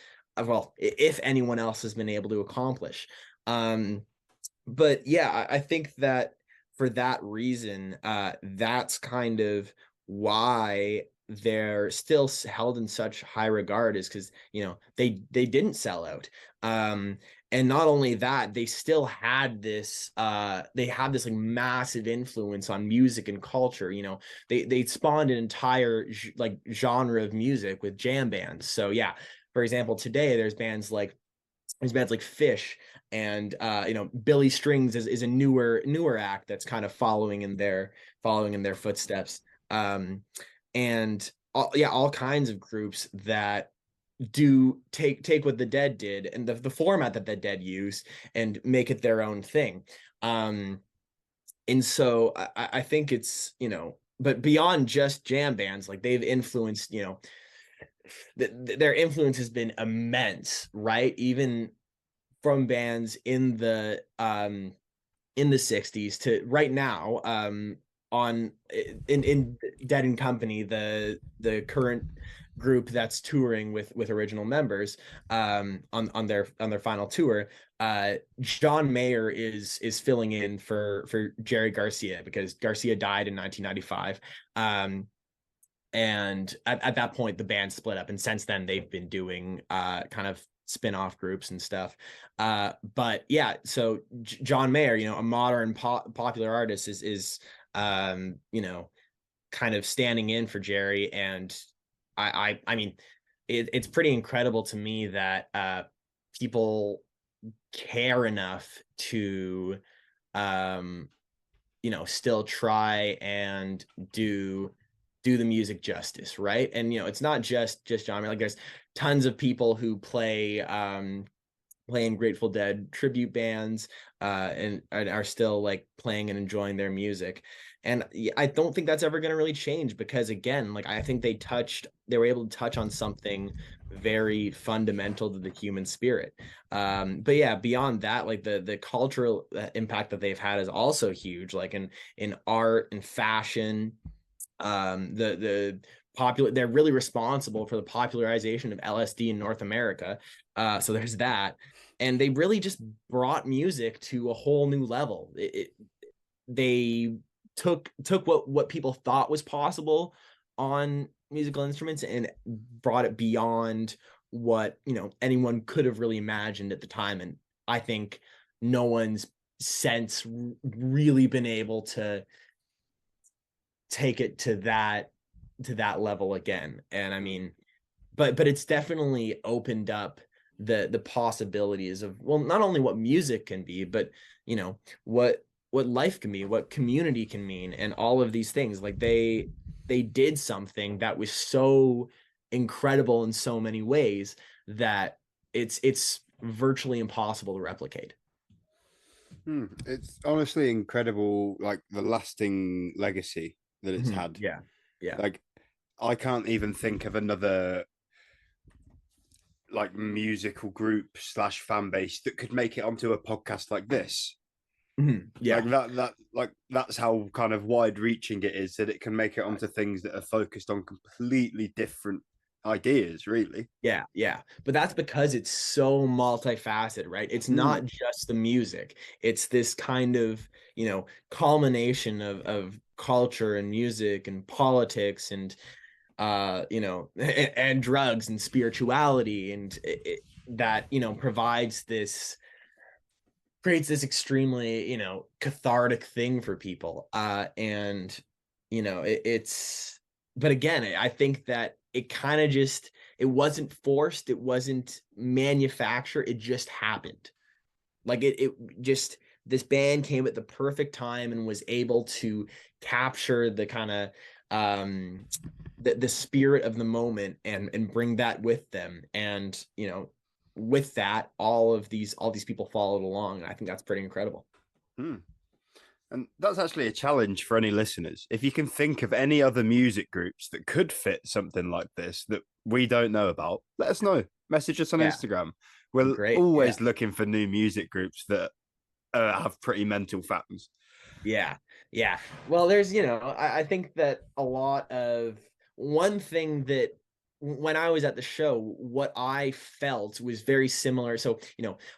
well, if anyone else, has been able to accomplish. But yeah, I think that for that reason, that's kind of why they're still held in such high regard, is because, you know, they didn't sell out. And not only that, they still had this like massive influence on music and culture. You know, they spawned an entire like genre of music with jam bands. So yeah, for example, today there's bands like Fish, and you know, Billy Strings is a newer act that's kind of following in their footsteps. And all kinds of groups that do take what the Dead did and the format that the Dead use and make it their own thing. And so I think it's, you know, but beyond just jam bands, like they've influenced, you know, their influence has been immense, right? Even from bands in the 60s to right now, on in Dead and Company, the current group that's touring with original members on their final tour. John Mayer is filling in for Jerry Garcia, because Garcia died in 1995. And at that point the band split up, and since then they've been doing kind of spin-off groups and stuff. But yeah, so John Mayer, you know, a modern popular artist, is you know, kind of standing in for Jerry. And I mean, it's pretty incredible to me that people care enough to still try and do the music justice, right? And it's not just John. Like there's tons of people who play in Grateful Dead tribute bands and are still like playing and enjoying their music. And I don't think that's ever going to really change, because again, like I think they were able to touch on something very fundamental to the human spirit. But yeah, beyond that, like the cultural impact that they've had is also huge, like in art and fashion. They're really responsible for the popularization of LSD in North America. So there's that. And they really just brought music to a whole new level. They took what people thought was possible on musical instruments and brought it beyond what anyone could have really imagined at the time. And I think no one's since really been able to take it to that level again. And I mean, but it's definitely opened up the possibilities of, well, not only what music can be, but what life can be, what community can mean, and all of these things. Like they did something that was so incredible in so many ways that it's virtually impossible to replicate. It's honestly incredible, like the lasting legacy that it's had. Yeah. Like I can't even think of another like musical group / fan base that could make it onto a podcast like this. Yeah. Like that's how kind of wide reaching it is, that it can make it onto things that are focused on completely different ideas, really. Yeah. But that's because it's so multifaceted, right? It's not just the music. It's this kind of, culmination of culture and music and politics and and drugs and spirituality, and that creates this extremely cathartic thing for people, and it's but again, I think that it kind of just, it wasn't forced, it wasn't manufactured, it just happened. Like it just, this band came at the perfect time and was able to capture the kind of the spirit of the moment and bring that with them. And with that, all these people followed along, and I think that's pretty incredible. And that's actually a challenge for any listeners. If you can think of any other music groups that could fit something like this that we don't know about, let us know. Message us on Instagram. We're always looking for new music groups that have pretty mental fans. Yeah. Well, there's, I think that a lot of one thing that when I was at the show, what I felt was very similar. So,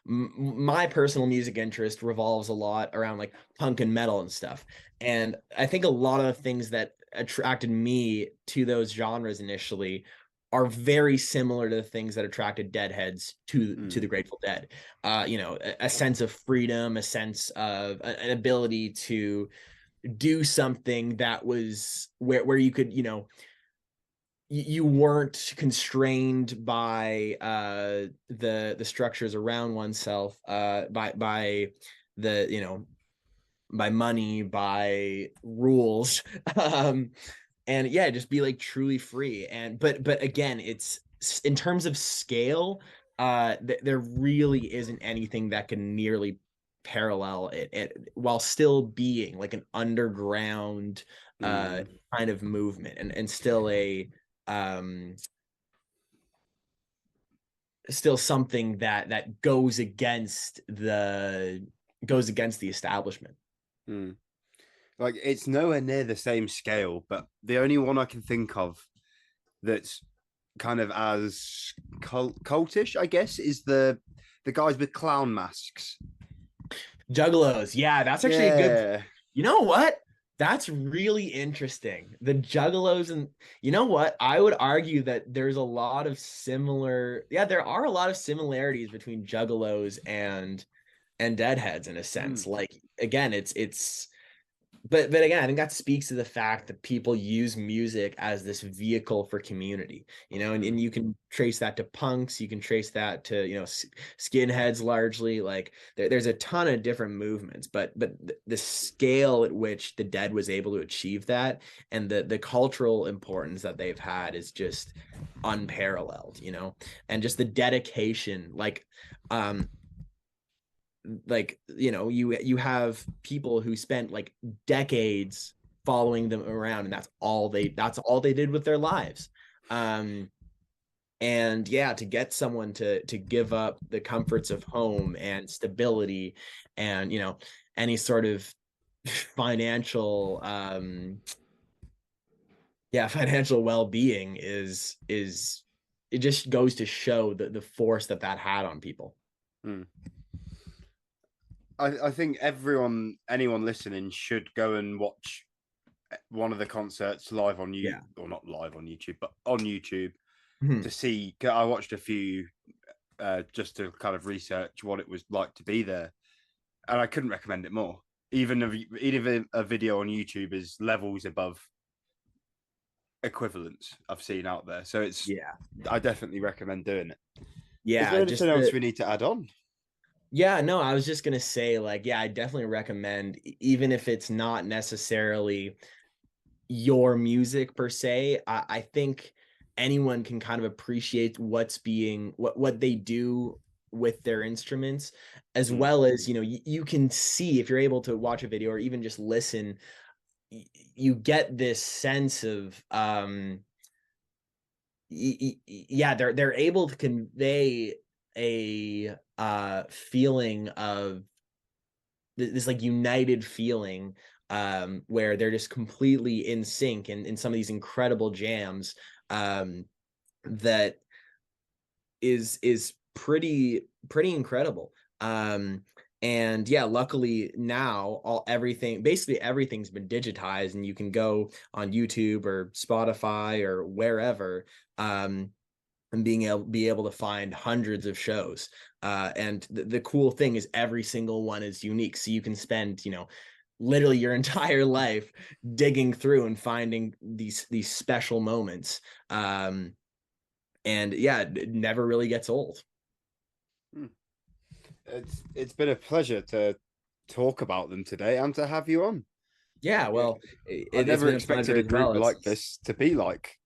my personal music interest revolves a lot around like punk and metal and stuff. And I think a lot of the things that attracted me to those genres initially are very similar to the things that attracted Deadheads to the Grateful Dead. A sense of freedom, a sense of an ability to do something that was where you could, you weren't constrained by the structures around oneself, by the by money, by rules, and just be like truly free. And but again, it's in terms of scale, there really isn't anything that can nearly parallel it while still being like an underground kind of movement, and still a still something that goes against the establishment. Like it's nowhere near the same scale, but the only one I can think of that's kind of as cultish, I guess, is the guys with clown masks. Juggalos. Yeah, that's actually a good. You know what? That's really interesting. The Juggalos, and you know what? I would argue that there's a lot of there are a lot of similarities between Juggalos and Deadheads in a sense. Like again, it's but again, I think that speaks to the fact that people use music as this vehicle for community, and you can trace that to punks, you can trace that to, skinheads largely. Like there's a ton of different movements, but the scale at which the Dead was able to achieve that and the cultural importance that they've had is just unparalleled, and just the dedication, you have people who spent like decades following them around, and that's all they did with their lives. And yeah, to get someone to give up the comforts of home and stability and any sort of financial financial well-being is it just goes to show the force that had on people. I think anyone listening should go and watch one of the concerts live on YouTube, or not live on YouTube, but on YouTube to see. I watched a few just to kind of research what it was like to be there, and I couldn't recommend it more. Even a video on YouTube is levels above equivalents I've seen out there. So I definitely recommend doing it. Yeah. Is there anything else we need to add on? Yeah, no, I was just going to say, I definitely recommend, even if it's not necessarily your music per se, I think anyone can kind of appreciate what they do with their instruments, as well as, you can see, if you're able to watch a video or even just listen, you get this sense of, they're able to convey a feeling of this like united feeling, where they're just completely in sync in some of these incredible jams, that is pretty incredible. And yeah, luckily now basically everything's been digitized, and you can go on YouTube or Spotify or wherever, and be able to find hundreds of shows. And the cool thing is every single one is unique. So you can spend, literally your entire life digging through and finding these special moments. And yeah, it never really gets old. It's been a pleasure to talk about them today and to have you on. Yeah, well, I never expected a group like this to be like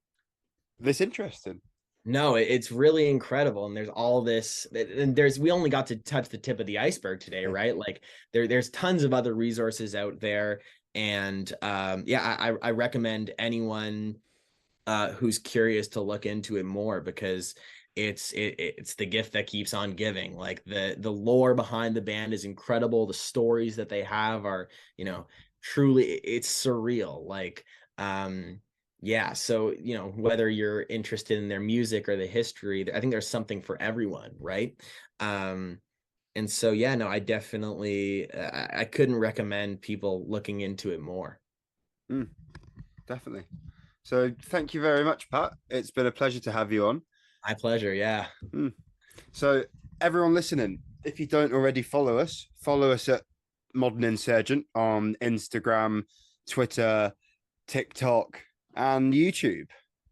this interesting. No, it's really incredible. And there's all this, and we only got to touch the tip of the iceberg today, right? Like there's tons of other resources out there. And I recommend anyone who's curious to look into it more, because it's the gift that keeps on giving. Like the lore behind the band is incredible. The stories that they have are, truly, it's surreal. Like, yeah, so whether you're interested in their music or the history, I think there's something for everyone, right? And so yeah, no, I definitely I couldn't recommend people looking into it more. Definitely. So thank you very much, Pat. It's been a pleasure to have you on. My pleasure, yeah. So everyone listening, if you don't already follow us at Modern Insurgent on Instagram, Twitter, TikTok, and YouTube,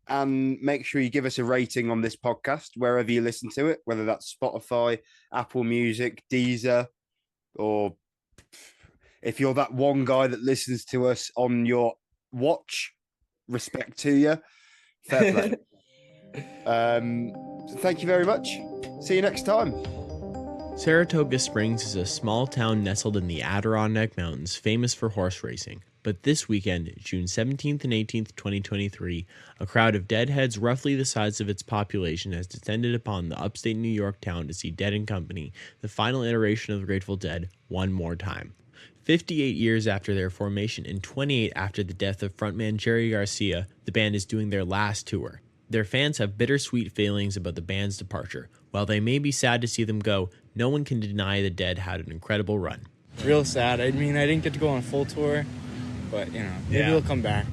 and make sure you give us a rating on this podcast wherever you listen to it, whether that's Spotify, Apple Music, Deezer, or if you're that one guy that listens to us on your watch, respect to you, fair play. So thank you very much. See you next time. Saratoga Springs is a small town nestled in the Adirondack Mountains, famous for horse racing. But this weekend, June 17th and 18th, 2023, a crowd of Deadheads roughly the size of its population has descended upon the upstate New York town to see Dead & Company, the final iteration of the Grateful Dead, one more time. 58 years after their formation and 28 after the death of frontman Jerry Garcia, the band is doing their last tour. Their fans have bittersweet feelings about the band's departure. While they may be sad to see them go, no one can deny the Dead had an incredible run. Real sad. I mean, I didn't get to go on a full tour, but, maybe they'll come back.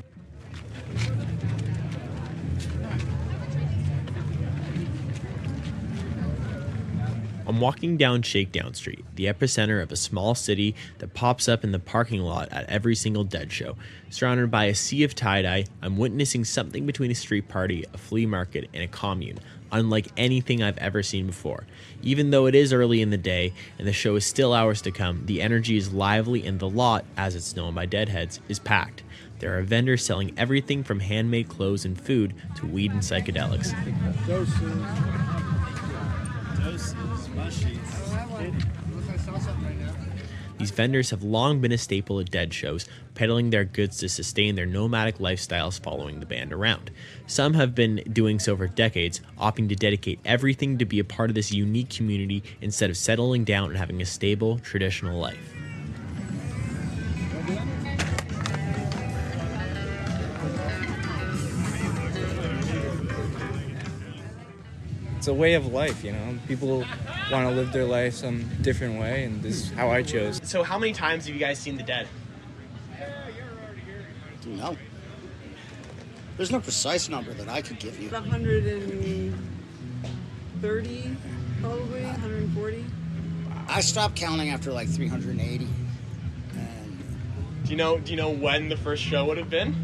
I'm walking down Shakedown Street, the epicenter of a small city that pops up in the parking lot at every single Dead show. Surrounded by a sea of tie-dye, I'm witnessing something between a street party, a flea market, and a commune, unlike anything I've ever seen before. Even though it is early in the day and the show is still hours to come, the energy is lively and the lot, as it's known by Deadheads, is packed. There are vendors selling everything from handmade clothes and food to weed and psychedelics. These vendors have long been a staple at Dead shows, peddling their goods to sustain their nomadic lifestyles following the band around. Some have been doing so for decades, opting to dedicate everything to be a part of this unique community instead of settling down and having a stable, traditional life. It's a way of life, you know. People want to live their life some different way, and this is how I chose. So how many times have you guys seen the Dead? No. There's no precise number that I could give you. 130, probably 140. I stopped counting after like 380. And Do you know when the first show would have been?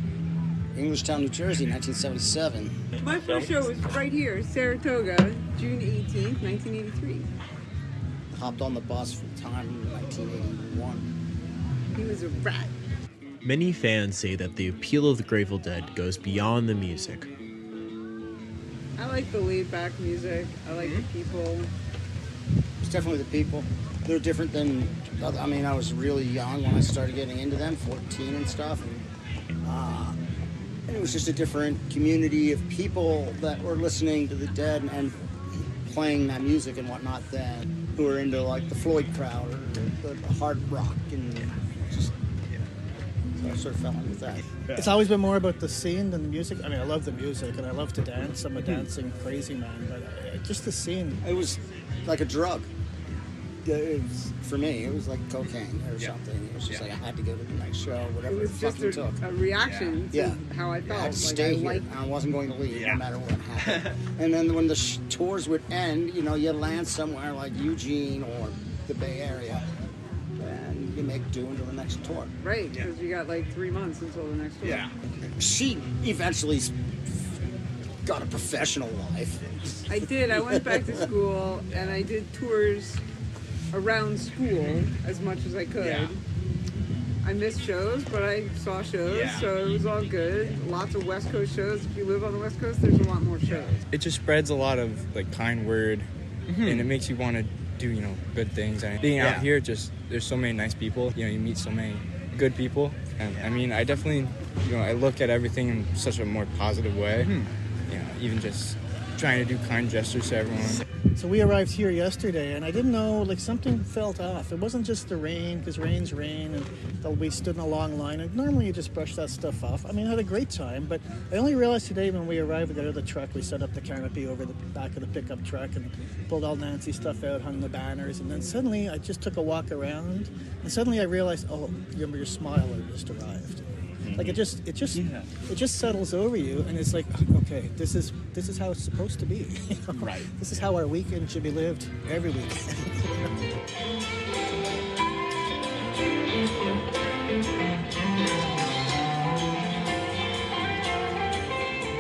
Englishtown, New Jersey, 1977. My first show was right here, Saratoga, June 18th, 1983. Hopped on the bus full time in 1981. He was a rat. Many fans say that the appeal of the Grateful Dead goes beyond the music. I like the laid-back music. I like the people. It's definitely the people. They're different than, I mean, I was really young when I started getting into them, 14 and stuff. And it was just a different community of people that were listening to the Dead and playing that music and whatnot then, who were into like the Floyd crowd or the hard rock and just, so I sort of fell in with that. It's always been more about the scene than the music. I mean, I love the music and I love to dance. I'm a dancing crazy man, but just the scene. It was like a drug. For me, it was like cocaine or something. It was just like I had to go to the next show, whatever It was the fuck just you took. a reaction to how I I felt. had to Like, stay I here. liked I wasn't going to leave no matter what happened. And then when the tours would end, you know, you land somewhere like Eugene or the Bay Area, and you make do until the next tour. Right, because you got like 3 months until the next tour. Yeah. She eventually got a professional life. I did. I went back to school and I did tours around school as much as I could. Yeah. I missed shows, but I saw shows, so it was all good. Lots of West Coast shows. If you live on the West Coast, there's a lot more shows. It just spreads a lot of like kind word, and it makes you want to do, you know, good things. And being out here, just there's so many nice people. You know, you meet so many good people. And I mean, I definitely, you know, I look at everything in such a more positive way. You know, even just trying to do kind gestures to everyone. So we arrived here yesterday, and I didn't know, like, something felt off. It wasn't just the rain, because rain's rain, and we stood in a long line, and normally you just brush that stuff off. I mean, I had a great time, but I only realized today when we arrived, we got out of the truck, we set up the canopy over the back of the pickup truck and pulled all Nancy's stuff out, hung the banners, and then suddenly I just took a walk around, and suddenly I realized, oh, your smile had just arrived. Like it just settles over you, and it's like, okay, this is how it's supposed to be. You know? Right. This is how our weekend should be lived every weekend.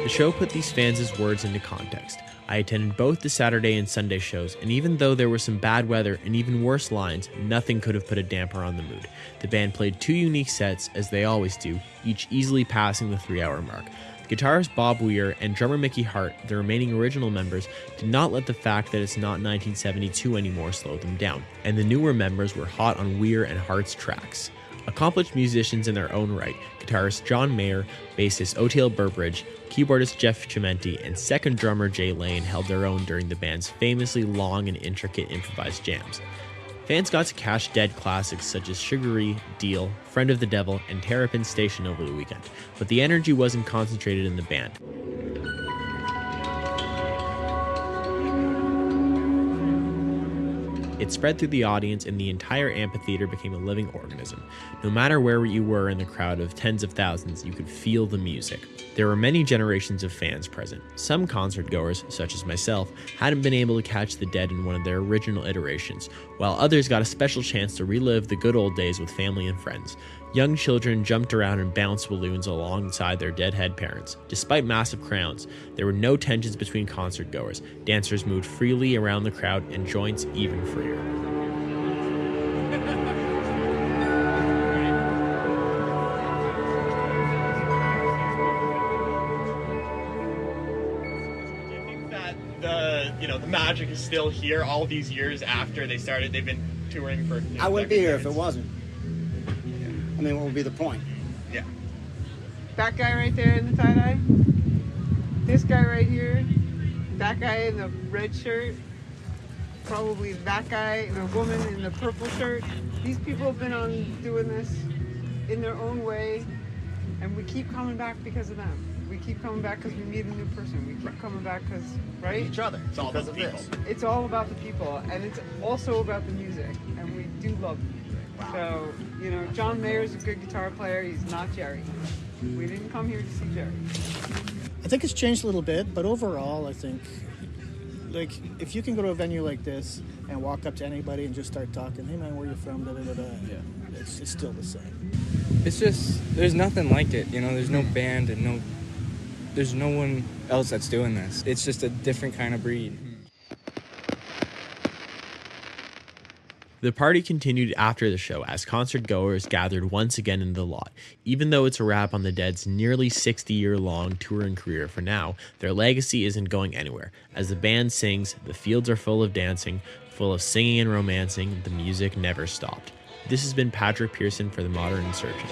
The show put these fans' words into context. I attended both the Saturday and Sunday shows, and even though there was some bad weather and even worse lines, nothing could have put a damper on the mood. The band played 2 unique sets, as they always do, each easily passing the 3-hour mark. Guitarist Bob Weir and drummer Mickey Hart, the remaining original members, did not let the fact that it's not 1972 anymore slow them down, and the newer members were hot on Weir and Hart's tracks. Accomplished musicians in their own right, guitarist John Mayer, bassist Oteil Burbridge, keyboardist Jeff Chimenti, and second drummer Jay Lane held their own during the band's famously long and intricate improvised jams. Fans got to catch Dead classics such as Sugaree, Deal, Friend of the Devil, and Terrapin Station over the weekend, but the energy wasn't concentrated in the band. It spread through the audience, and the entire amphitheater became a living organism. No matter where you were in the crowd of tens of thousands, you could feel the music. There were many generations of fans present. Some concert goers, such as myself, hadn't been able to catch the Dead in one of their original iterations, while others got a special chance to relive the good old days with family and friends. Young children jumped around and bounced balloons alongside their Deadhead parents. Despite massive crowds, there were no tensions between concert goers. Dancers moved freely around the crowd, and joints even freer. The magic is still here all these years after they started. They've been touring for I wouldn't be here if it decades. wasn't. I mean, what would be the point? Yeah. That guy right there in the tie-dye, this guy right here, that guy in the red shirt, probably that guy, the woman in the purple shirt. These people have been on doing this in their own way, and we keep coming back because of them. We keep coming back because we meet a new person. We keep coming back because, right? Each other. It's all about the people. It's all about the people, and it's also about the music, and we do love the music. So, John Mayer's a good guitar player. He's not Jerry. We didn't come here to see Jerry. I think it's changed a little bit, but overall, I think, like, if you can go to a venue like this and walk up to anybody and just start talking, hey man, where you from? Da, da, da, da. Yeah. It's still the same. It's just, there's nothing like it. There's no band and there's no one else that's doing this. It's just a different kind of breed. The party continued after the show as concert goers gathered once again in the lot. Even though it's a wrap on the Dead's nearly 60-year-long touring career for now, their legacy isn't going anywhere. As the band sings, the fields are full of dancing, full of singing and romancing, the music never stopped. This has been Patrick Pearson for The Modern Insurgent.